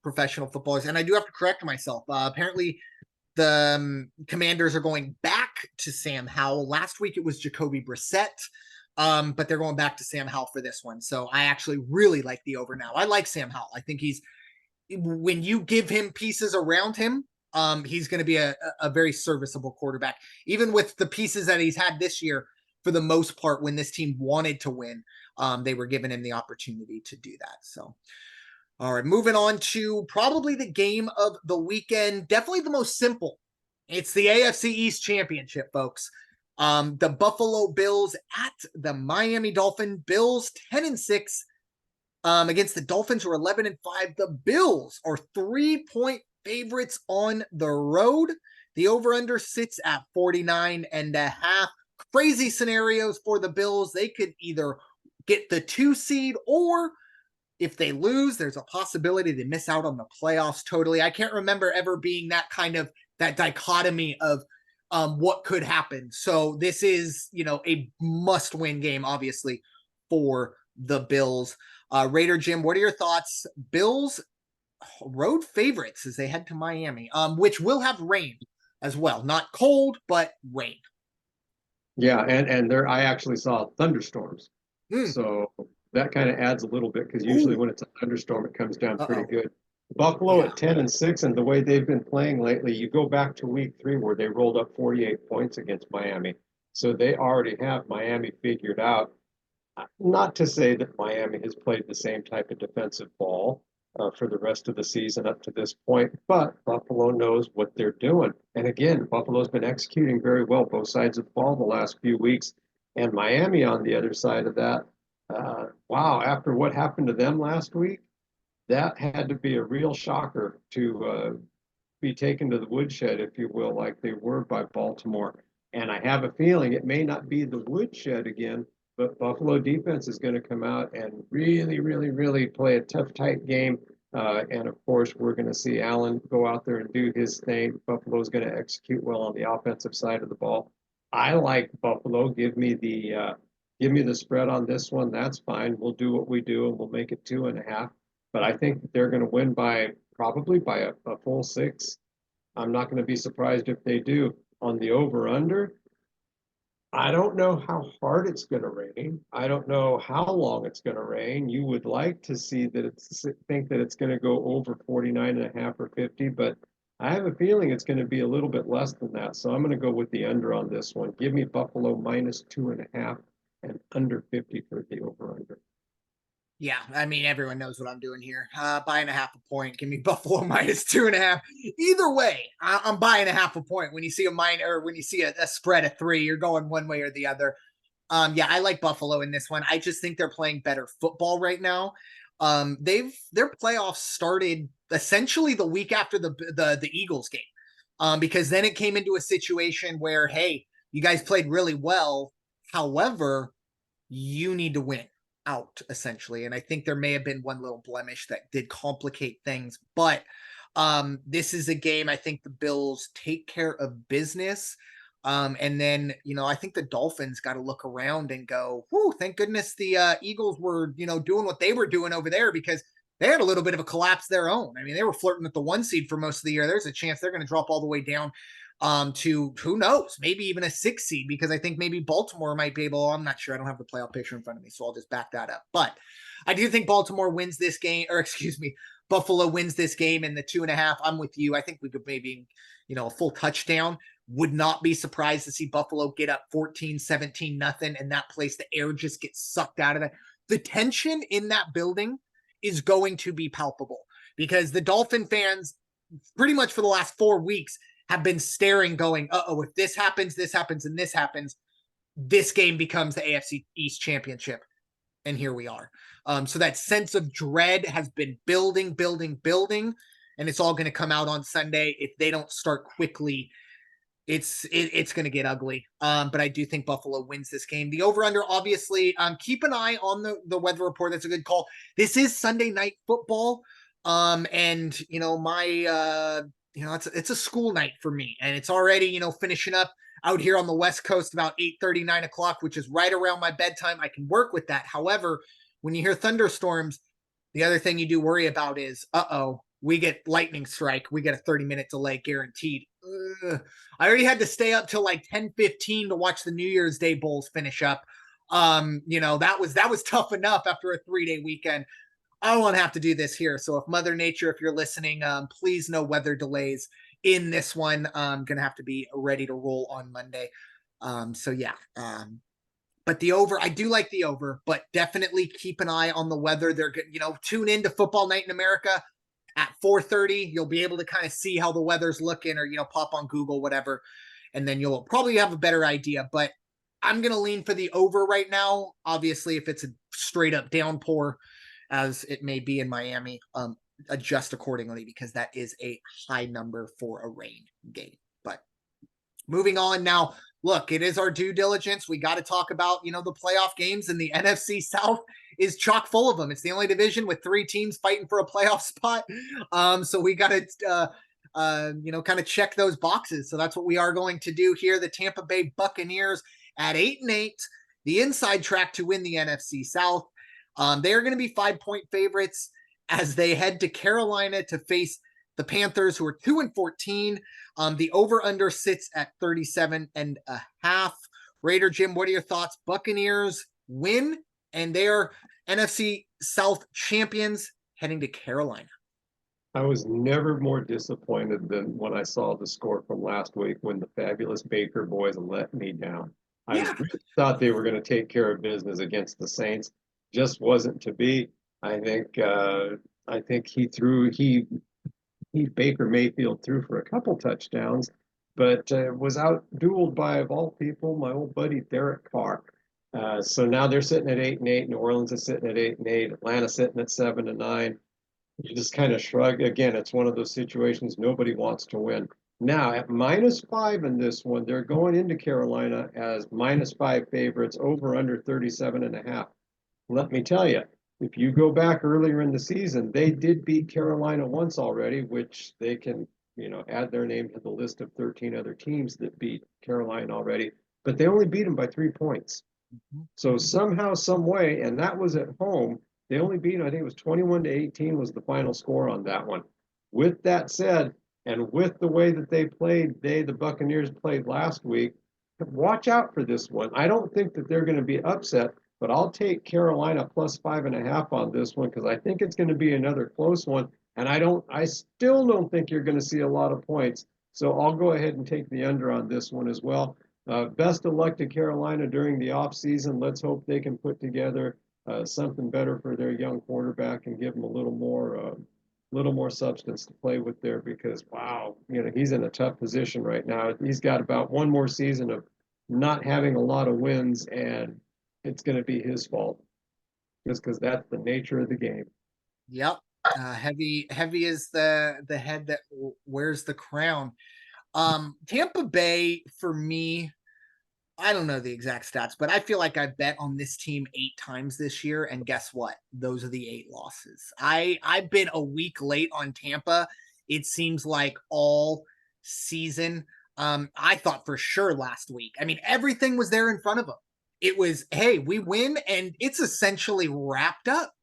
professional footballers, and I do have to correct myself. Apparently, the Commanders are going back to Sam Howell. Last week it was Jacoby Brissett, but they're going back to Sam Howell for this one. So I actually really like the over now. I like Sam Howell. I think when you give him pieces around him, he's going to be a very serviceable quarterback. Even with the pieces that he's had this year, for the most part, when this team wanted to win, they were giving him the opportunity to do that. So, all right, moving on to probably the game of the weekend. Definitely the most simple. It's the AFC East Championship, folks. The Buffalo Bills at the Miami Dolphins. Bills 10-6 against the Dolphins, who are 11-5. The Bills are 3-point favorites on the road. The over-under sits at 49.5. Crazy scenarios for the Bills. They could either get the 2 seed, or if they lose, there's a possibility they miss out on the playoffs totally. I can't remember ever being that dichotomy of what could happen. So this is, a must-win game, obviously, for the Bills. Raider Jim, what are your thoughts? Bills road favorites as they head to Miami, which will have rain as well. Not cold, but rain. Yeah, and there I actually saw thunderstorms. Mm. So that kind of adds a little bit because usually when it's a thunderstorm, it comes down pretty good. Buffalo Yeah. at 10-6, and the way they've been playing lately, you go back to week 3 where they rolled up 48 points against Miami. So they already have Miami figured out. Not to say that Miami has played the same type of defensive ball for the rest of the season up to this point, but Buffalo knows what they're doing. And again, Buffalo's been executing very well both sides of the ball the last few weeks. And Miami on the other side of that, wow, after what happened to them last week, that had to be a real shocker to be taken to the woodshed, if you will, like they were by Baltimore. And I have a feeling it may not be the woodshed again, but Buffalo defense is going to come out and really, really, really play a tough, tight game. And of course, we're going to see Allen go out there and do his thing. Buffalo's going to execute well on the offensive side of the ball. I like Buffalo. Give me the spread on this one. That's fine. We'll do what we do, and we'll make it 2.5. But I think they're going to win probably by a full 6. I'm not going to be surprised if they do. On the over/under, I don't know how hard it's going to rain. I don't know how long it's going to rain. You would like to think that it's going to go over 49.5 or 50, but I have a feeling it's going to be a little bit less than that. So I'm going to go with the under on this one. Give me Buffalo -2.5 and under 50 for the over/under. Yeah, I mean, everyone knows what I'm doing here. Buying a half a point. Give me Buffalo -2.5. Either way, I'm buying a half a point. When you see when you see a spread of 3, you're going one way or the other. Yeah, I like Buffalo in this one. I just think they're playing better football right now. Their playoffs started essentially the week after the Eagles game, because then it came into a situation where, hey, you guys played really well. However, you need to win out essentially, and I think there may have been one little blemish that did complicate things, but this is a game I think the Bills take care of business. And then, I think the Dolphins got to look around and go, whoo, thank goodness the Eagles were, doing what they were doing over there, because they had a little bit of a collapse of their own. I mean, they were flirting with the 1 seed for most of the year. There's a chance they're going to drop all the way down to, who knows, maybe even a 6 seed, because I think maybe Baltimore might be able, I'm not sure, I don't have the playoff picture in front of me, so I'll just back that up. But I do think Baltimore wins this game, or excuse me, Buffalo wins this game in the 2.5. I'm with you. I think we could maybe, a full touchdown. Would not be surprised to see Buffalo get up 14-17 nothing, and that place, the air just gets sucked out of it. The tension in that building is going to be palpable because the Dolphin fans, pretty much for the last 4 weeks, have been staring, going, uh-oh, if this happens, and this happens, this game becomes the AFC East championship. And here we are. So that sense of dread has been building, and it's all going to come out on Sunday. If they don't start quickly, it's going to get ugly. But I do think Buffalo wins this game. The over-under, obviously, keep an eye on the weather report. That's a good call. This is Sunday night football. And it's a school night for me, and it's already, finishing up out here on the West Coast about 8:30, 9 o'clock, which is right around my bedtime. I can work with that. However, when you hear thunderstorms, the other thing you do worry about is, we get lightning strike. We get a 30-minute delay guaranteed. I already had to stay up till like 10:15 to watch the New Year's Day Bowls finish up. That was tough enough after a 3-day weekend. I don't want to have to do this here. So if Mother Nature, if you're listening, please no weather delays in this one. I'm going to have to be ready to roll on Monday. But the over, I do like the over, but definitely keep an eye on the weather. They're good. Tune in to Football Night in America at 4:30. You'll be able to kind of see how the weather's looking, or, pop on Google, whatever. And then you'll probably have a better idea, but I'm going to lean for the over right now. Obviously, if it's a straight up downpour, as it may be in Miami, adjust accordingly, because that is a high number for a rain game. But moving on now, look, it is our due diligence. We got to talk about, the playoff games, and the NFC South is chock full of them. It's the only division with 3 teams fighting for a playoff spot. So we got to, kind of check those boxes. So that's what we are going to do here. The Tampa Bay Buccaneers at 8-8, the inside track to win the NFC South. They are going to be 5-point favorites as they head to Carolina to face the Panthers, who are 2-14. The over-under sits at 37.5. Raider Jim, what are your thoughts? Buccaneers win, and they are NFC South champions heading to Carolina. I was never more disappointed than when I saw the score from last week, when the fabulous Baker boys let me down. I really thought they were going to take care of business against the Saints. Just wasn't to be. I think Baker Mayfield threw for a couple touchdowns, but was out-dueled by, of all people, my old buddy Derek Carr. So now they're sitting at 8-8. New Orleans is sitting at 8-8. Atlanta sitting at 7-9. You just kind of shrug. Again, it's one of those situations nobody wants to win. Now at -5 in this one, they're going into Carolina as -5 favorites, over under 37.5. Let me tell you, if you go back earlier in the season, they did beat Carolina once already, which they can, add their name to the list of 13 other teams that beat Carolina already. But they only beat them by 3 points. So somehow, some way, and that was at home, they only beat them, I think it was 21-18 was the final score on that one. With that said, and with the way that they played, the Buccaneers played last week, watch out for this one. I don't think that they're going to be upset, but I'll take Carolina plus 5.5 on this one, because I think it's going to be another close one. And I still don't think you're going to see a lot of points. So I'll go ahead and take the under on this one as well. Best of luck to Carolina during the offseason. Let's hope they can put together something better for their young quarterback and give him a little more substance to play with there, because wow, he's in a tough position right now. He's got about one more season of not having a lot of wins, and it's going to be his fault, just because that's the nature of the game. Yep. Heavy is the head that wears the crown. Tampa Bay, for me, I don't know the exact stats, but I feel like I bet on this team 8 times this year, and guess what? Those are the 8 losses. I've been a week late on Tampa. It seems like all season. I thought for sure last week. I mean, everything was there in front of them. It was, hey, we win, and it's essentially wrapped up.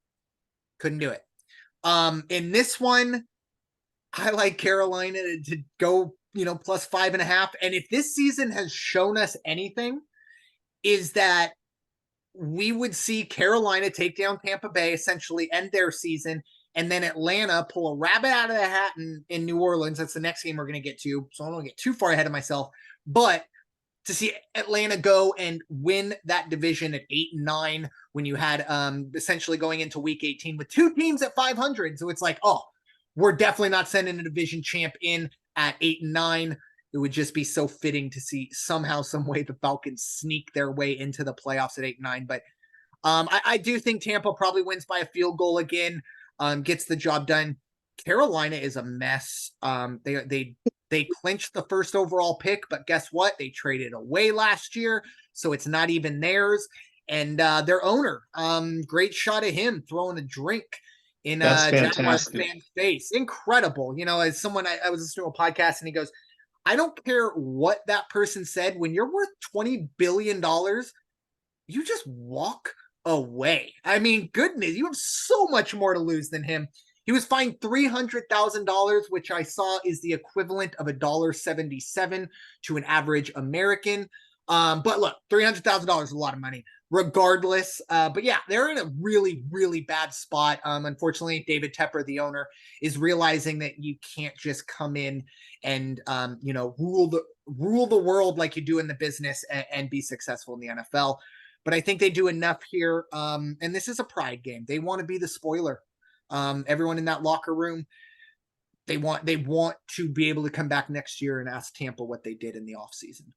Couldn't do it. In this one, I like Carolina to go, plus 5.5. And if this season has shown us anything, is that we would see Carolina take down Tampa Bay, essentially end their season, and then Atlanta pull a rabbit out of the hat in New Orleans. That's the next game we're going to get to, so I don't want to get too far ahead of myself. But to see Atlanta go and win that division at 8-9 when you had essentially going into week 18 with two teams at 500. So it's like, oh, we're definitely not sending a division champ in at 8-9. It would just be so fitting to see somehow, some way the Falcons sneak their way into the playoffs at 8-9. But I do think Tampa probably wins by a field goal again, gets the job done. Carolina is a mess. They clinched the first overall pick, but guess what? They traded away last year, so it's not even theirs. And their owner, great shot of him throwing a drink in Jaguars fan's face. Incredible. You know, as someone, I was listening to a podcast and he goes, I don't care what that person said. When you're worth $20 billion, you just walk away. I mean, goodness, you have so much more to lose than him. He was fined $300,000, which I saw is the equivalent of $1.77 to an average American. But look, $300,000 is a lot of money regardless. But yeah, they're in a really, really bad spot. Unfortunately, David Tepper, the owner, is realizing that you can't just come in and, rule the world like you do in the business and be successful in the NFL. But I think they do enough here. And this is a pride game. They want to be the spoiler. Everyone in that locker room, they want to be able to come back next year and ask Tampa what they did in the offseason.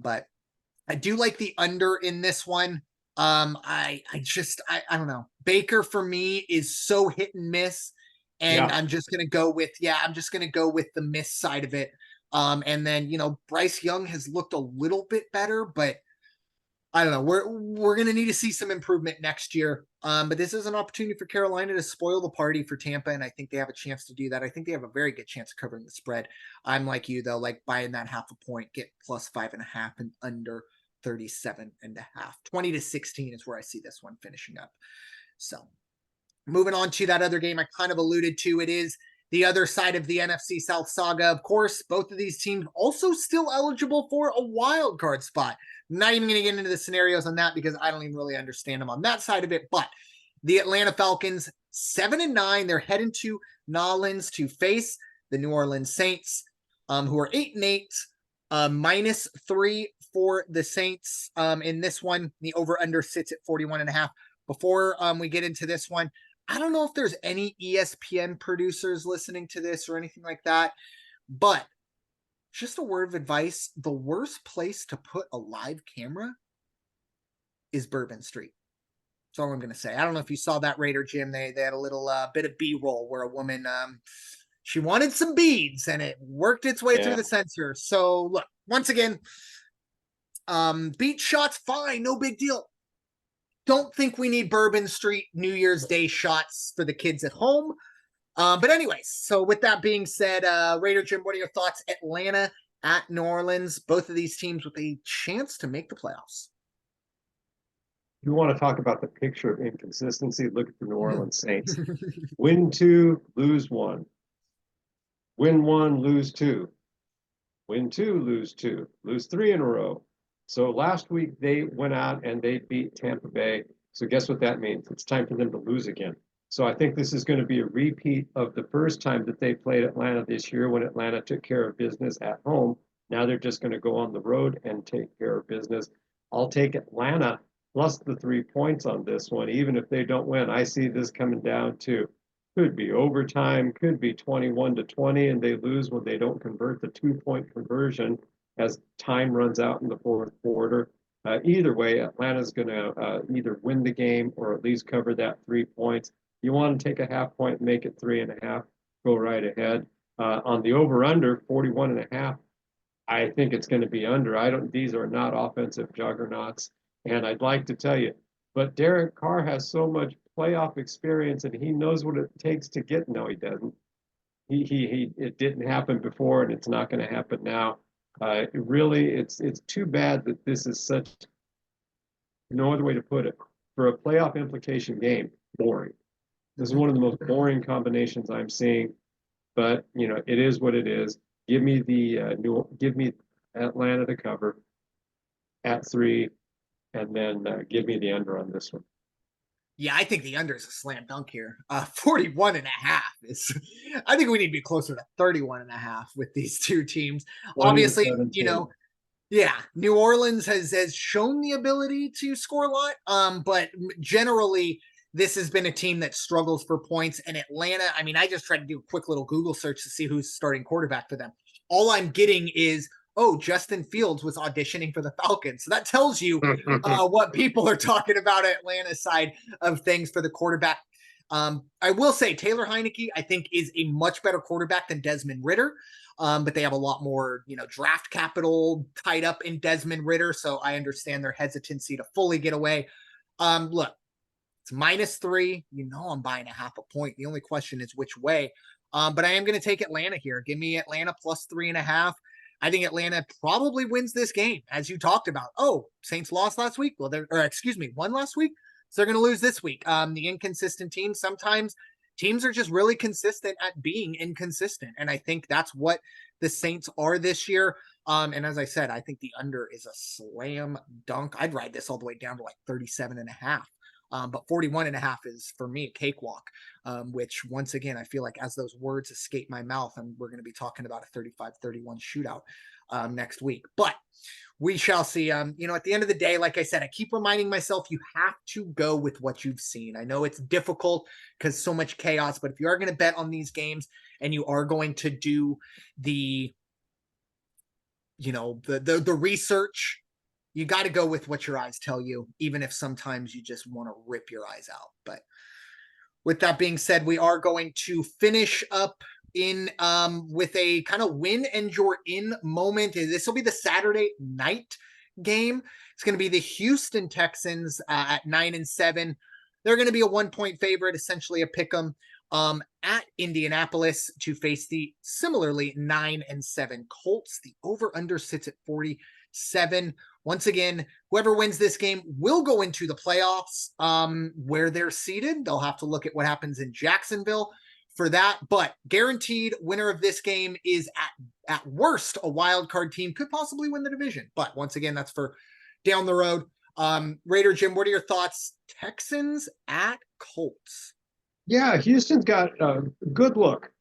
But I do like the under in this one. I don't know. Baker for me is so hit and miss. And I'm just gonna go with the miss side of it. And then Bryce Young has looked a little bit better, but I don't know. We're gonna need to see some improvement next year. But this is an opportunity for Carolina to spoil the party for Tampa, and I think they have a chance to do that. I think they have a very good chance of covering the spread. I'm like you though, like buying that half a point, get plus 5.5 and under 37.5. 20-16 is where I see this one finishing up. So moving on to that other game I kind of alluded to, it is the other side of the NFC South saga. Of course, both of these teams also still eligible for a wild card spot. Not even going to get into the scenarios on that because I don't even really understand them on that side of it. But the Atlanta Falcons, 7-9, they're heading to Nolens to face the New Orleans Saints, who are 8-8, -3 for the Saints. In this one, the over/under sits at 41.5. Before we get into this one, I don't know if there's any ESPN producers listening to this or anything like that, but just a word of advice, the worst place to put a live camera is Bourbon Street. That's all I'm going to say. I don't know if you saw that, Raider Jim. They had a little bit of B-roll where a woman, she wanted some beads and it worked its way through the sensor. So look, once again, beach shots, fine, no big deal. Don't think we need Bourbon Street New Year's Day shots for the kids at home. But anyways, so with that being said, Raider Jim, what are your thoughts? Atlanta at New Orleans, both of these teams with a chance to make the playoffs. You want to talk about the picture of inconsistency? Look at the New Orleans Saints. Win 2, lose 1. Win 1, lose 2. Win 2, lose 2. Lose 3 in a row. So last week they went out and they beat Tampa Bay. So guess what that means? It's time for them to lose again. So I think this is going to be a repeat of the first time that they played Atlanta this year when Atlanta took care of business at home. Now they're just going to go on the road and take care of business. I'll take Atlanta plus the 3 points on this one, even if they don't win. I see this coming down to could be overtime, could be 21-20, and they lose when they don't convert the 2-point conversion as time runs out in the fourth quarter. Either way, Atlanta's going to either win the game or at least cover that 3 points. You want to take a half point, make it 3.5, go right ahead. On the over/under 41.5, I think it's going to be under. These are not offensive juggernauts, and I'd like to tell you, but Derek Carr has so much playoff experience, and he knows what it takes to get. No, he doesn't. It didn't happen before, and it's not going to happen now. It's too bad that this is such, no other way to put it, for a playoff implication game, boring. This is one of the most boring combinations I'm seeing, but it is what it is. Give me Atlanta to cover at 3. and then give me the under on this one. Yeah, I think the under is a slam dunk here. 41 and a half is, I think we need to be closer to 31 and a half with these two teams. 20 to Obviously, 17. yeah, New Orleans has shown the ability to score a lot. But generally, this has been a team that struggles for points. And Atlanta, I mean, I just tried to do a quick little Google search to see who's starting quarterback for them. All I'm getting is, oh, Justin Fields was auditioning for the Falcons. So that tells you what people are talking about Atlanta's side of things for the quarterback. I will say Taylor Heineke, I think, is a much better quarterback than Desmond Ridder. But they have a lot more, draft capital tied up in Desmond Ridder. So I understand their hesitancy to fully get away. Look, it's -3. I'm buying a half a point. The only question is which way. But I am going to take Atlanta here. Give me Atlanta plus 3.5. I think Atlanta probably wins this game, as you talked about. Oh, Saints lost last week. Well, won last week. So they're going to lose this week. The inconsistent teams, sometimes teams are just really consistent at being inconsistent. And I think that's what the Saints are this year. And as I said, I think the under is a slam dunk. I'd ride this all the way down to like 37.5. But 41.5 is for me a cakewalk, which once again, I feel like as those words escape my mouth, and we're going to be talking about a 35-31 shootout next week. But we shall see. At the end of the day, like I said, I keep reminding myself you have to go with what you've seen. I know it's difficult because so much chaos, but if you are going to bet on these games and you are going to do the research, you got to go with what your eyes tell you, even if sometimes you just want to rip your eyes out. But with that being said, we are going to finish up in with a kind of win and you're in moment. This will be the Saturday night game. It's going to be the Houston Texans at 9-7. They're going to be a 1-point favorite, essentially a pick 'em, at Indianapolis to face the similarly 9-7 Colts. The over under sits at 47. Once again, whoever wins this game will go into the playoffs where they're seated. They'll have to look at what happens in Jacksonville for that. But guaranteed winner of this game is at worst a wild card team, could possibly win the division. But once again, that's for down the road. Raider Jim, what are your thoughts? Texans at Colts. Yeah, Houston's got a good look.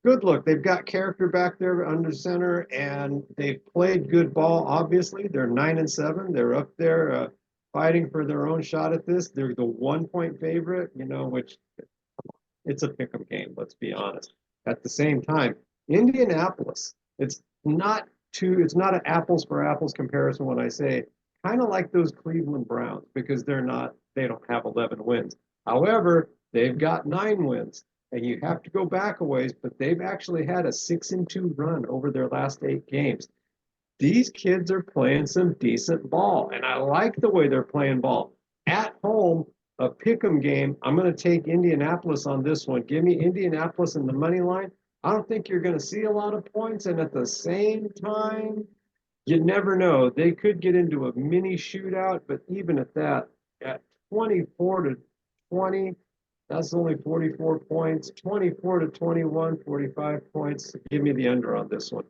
Good look. They've got character back there under center, and they've played good ball. Obviously, they're 9-7. They're up there fighting for their own shot at this. They're the 1-point favorite, which it's a pick'em game. Let's be honest. At the same time, Indianapolis. It's not an apples for apples comparison when I say kind of like those Cleveland Browns because they don't have 11 wins. However, they've got 9 wins. And you have to go back a ways, but they've actually had a 6-2 run over their last 8 games. These kids are playing some decent ball, and I like the way they're playing ball. At home, a pick'em game, I'm going to take Indianapolis on this one. Give me Indianapolis in the money line. I don't think you're going to see a lot of points, and at the same time, you never know. They could get into a mini shootout, but even at that, at 24-20, that's only 44 points. 24-21, 45 points. Give me the under on this one.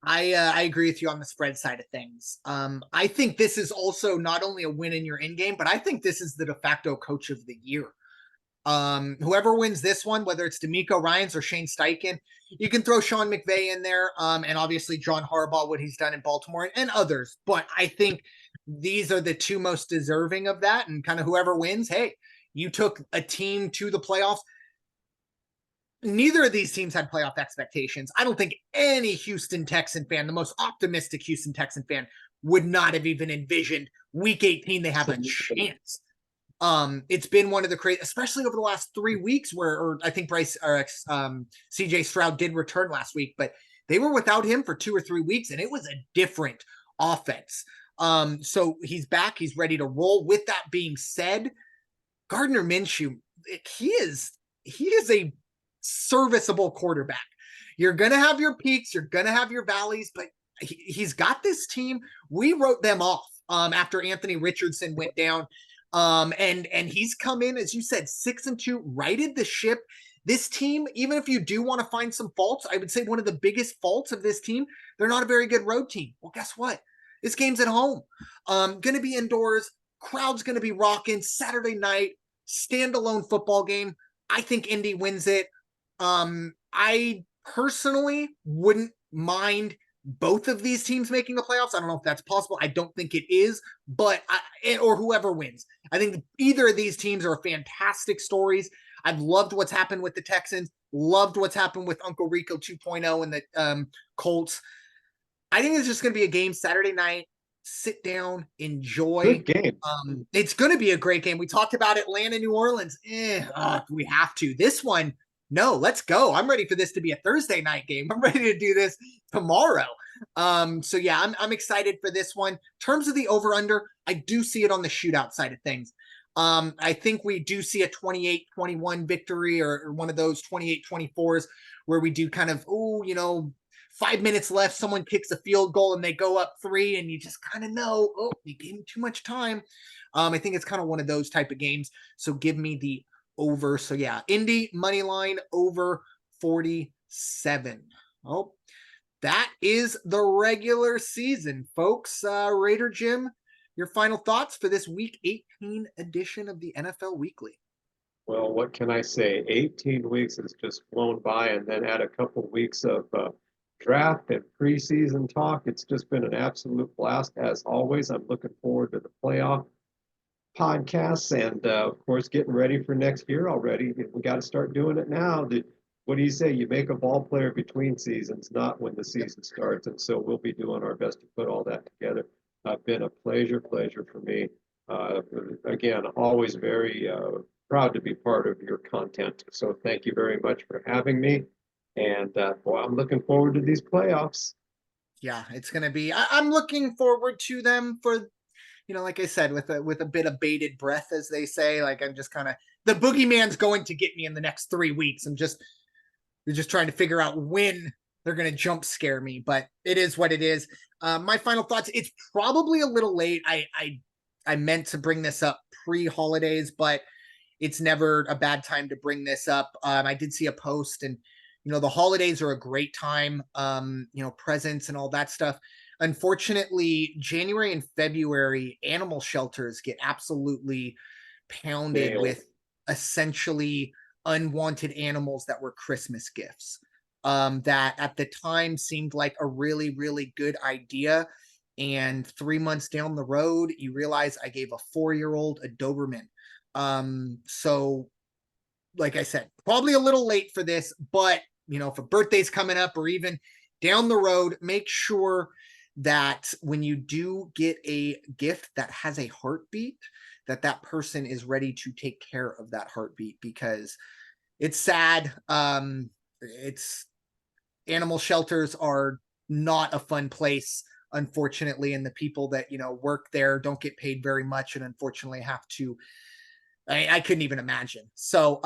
I agree with you on the spread side of things. I think this is also not only a win in your in game, but I think this is the de facto coach of the year. Whoever wins this one, whether it's D'Amico Ryans or Shane Steichen, you can throw Sean McVay in there, and obviously John Harbaugh, what he's done in Baltimore, and others. But I think these are the two most deserving of that, and kind of whoever wins, hey, you took a team to the playoffs. Neither of these teams had playoff expectations. I don't think any Houston Texan fan, the most optimistic Houston Texan fan, would not have even envisioned week 18 they have a chance. It's been one of the crazy, especially over the last 3 weeks or I think CJ Stroud did return last week, but they were without him for 2 or 3 weeks and it was a different offense. So he's back. He's ready to roll. With that being said, Gardner Minshew, he is a serviceable quarterback. You're going to have your peaks. You're going to have your valleys, but he's got this team. We wrote them off after Anthony Richardson went down. And he's come in, as you said, 6-2, righted the ship. This team, even if you do want to find some faults, I would say one of the biggest faults of this team, they're not a very good road team. Well, guess what? This game's at home. Going to be indoors. Crowd's going to be rocking. Saturday night, standalone football game. I think Indy wins it. I personally wouldn't mind both of these teams making the playoffs. I don't know if that's possible. I don't think it is, but or whoever wins. I think either of these teams are fantastic stories. I've loved what's happened with the Texans, loved what's happened with Uncle Rico 2.0 and the Colts. I think it's just going to be a game Saturday night. Sit down, enjoy. Good game. It's going to be a great game. We talked about Atlanta, New Orleans. We have to. This one, no, let's go. I'm ready for this to be a Thursday night game. I'm ready to do this tomorrow. So yeah, I'm excited for this one. In terms of the over-under, I do see it on the shootout side of things. I think we do see a 28-21 victory or one of those 28-24s where we do kind of, 5 minutes left, someone kicks a field goal and they go up 3 and you just kind of know, you gave me too much time. I think it's kind of one of those type of games. So give me the over. So yeah, Indy money line over 47. Oh, that is the regular season, folks. Raider Jim, your final thoughts for this week 18 edition of the NFL Weekly. Well, what can I say? 18 weeks has just flown by, and then add a couple weeks of draft and preseason talk. It's just been an absolute blast as always. I'm looking forward to the playoff podcasts and, of course, getting ready for next year already. We got to start doing it now. What do you say? You make a ball player between seasons, not when the season starts. And so we'll be doing our best to put all that together. Been a pleasure for me. Again, always very proud to be part of your content. So thank you very much for having me. And boy, I'm looking forward to these playoffs. Yeah, it's going to be, I'm looking forward to them for, like I said, with a bit of bated breath, as they say. Like I'm just kind of, the boogeyman's going to get me in the next 3 weeks. They're just trying to figure out when they're going to jump scare me, but it is what it is. My final thoughts, it's probably a little late. I meant to bring this up pre-holidays, but it's never a bad time to bring this up. I did see a post and, the holidays are a great time, presents and all that stuff. Unfortunately, January and February, animal shelters get absolutely pounded with essentially unwanted animals that were Christmas gifts. That at the time seemed like a really, really good idea. And 3 months down the road, you realize I gave a 4-year-old a Doberman. So like I said, probably a little late for this, but if a birthday's coming up or even down the road, make sure that when you do get a gift that has a heartbeat, that person is ready to take care of that heartbeat, because it's sad. It's animal shelters are not a fun place, unfortunately, and the people that work there don't get paid very much and unfortunately have to, I couldn't even imagine. So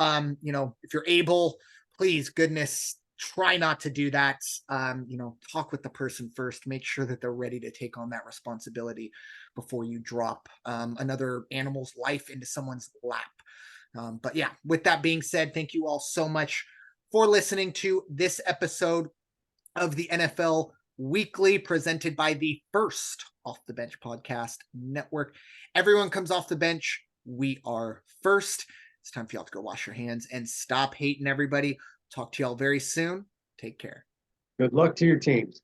if you're able, please, goodness, try not to do that. Talk with the person first, make sure that they're ready to take on that responsibility before you drop another animal's life into someone's lap. But yeah, with that being said, thank you all so much for listening to this episode of the NFL Weekly, presented by the First Off the Bench Podcast Network. Everyone comes off the bench. We are first. It's time for y'all to go wash your hands and stop hating everybody. Talk to y'all very soon. Take care. Good luck to your teams.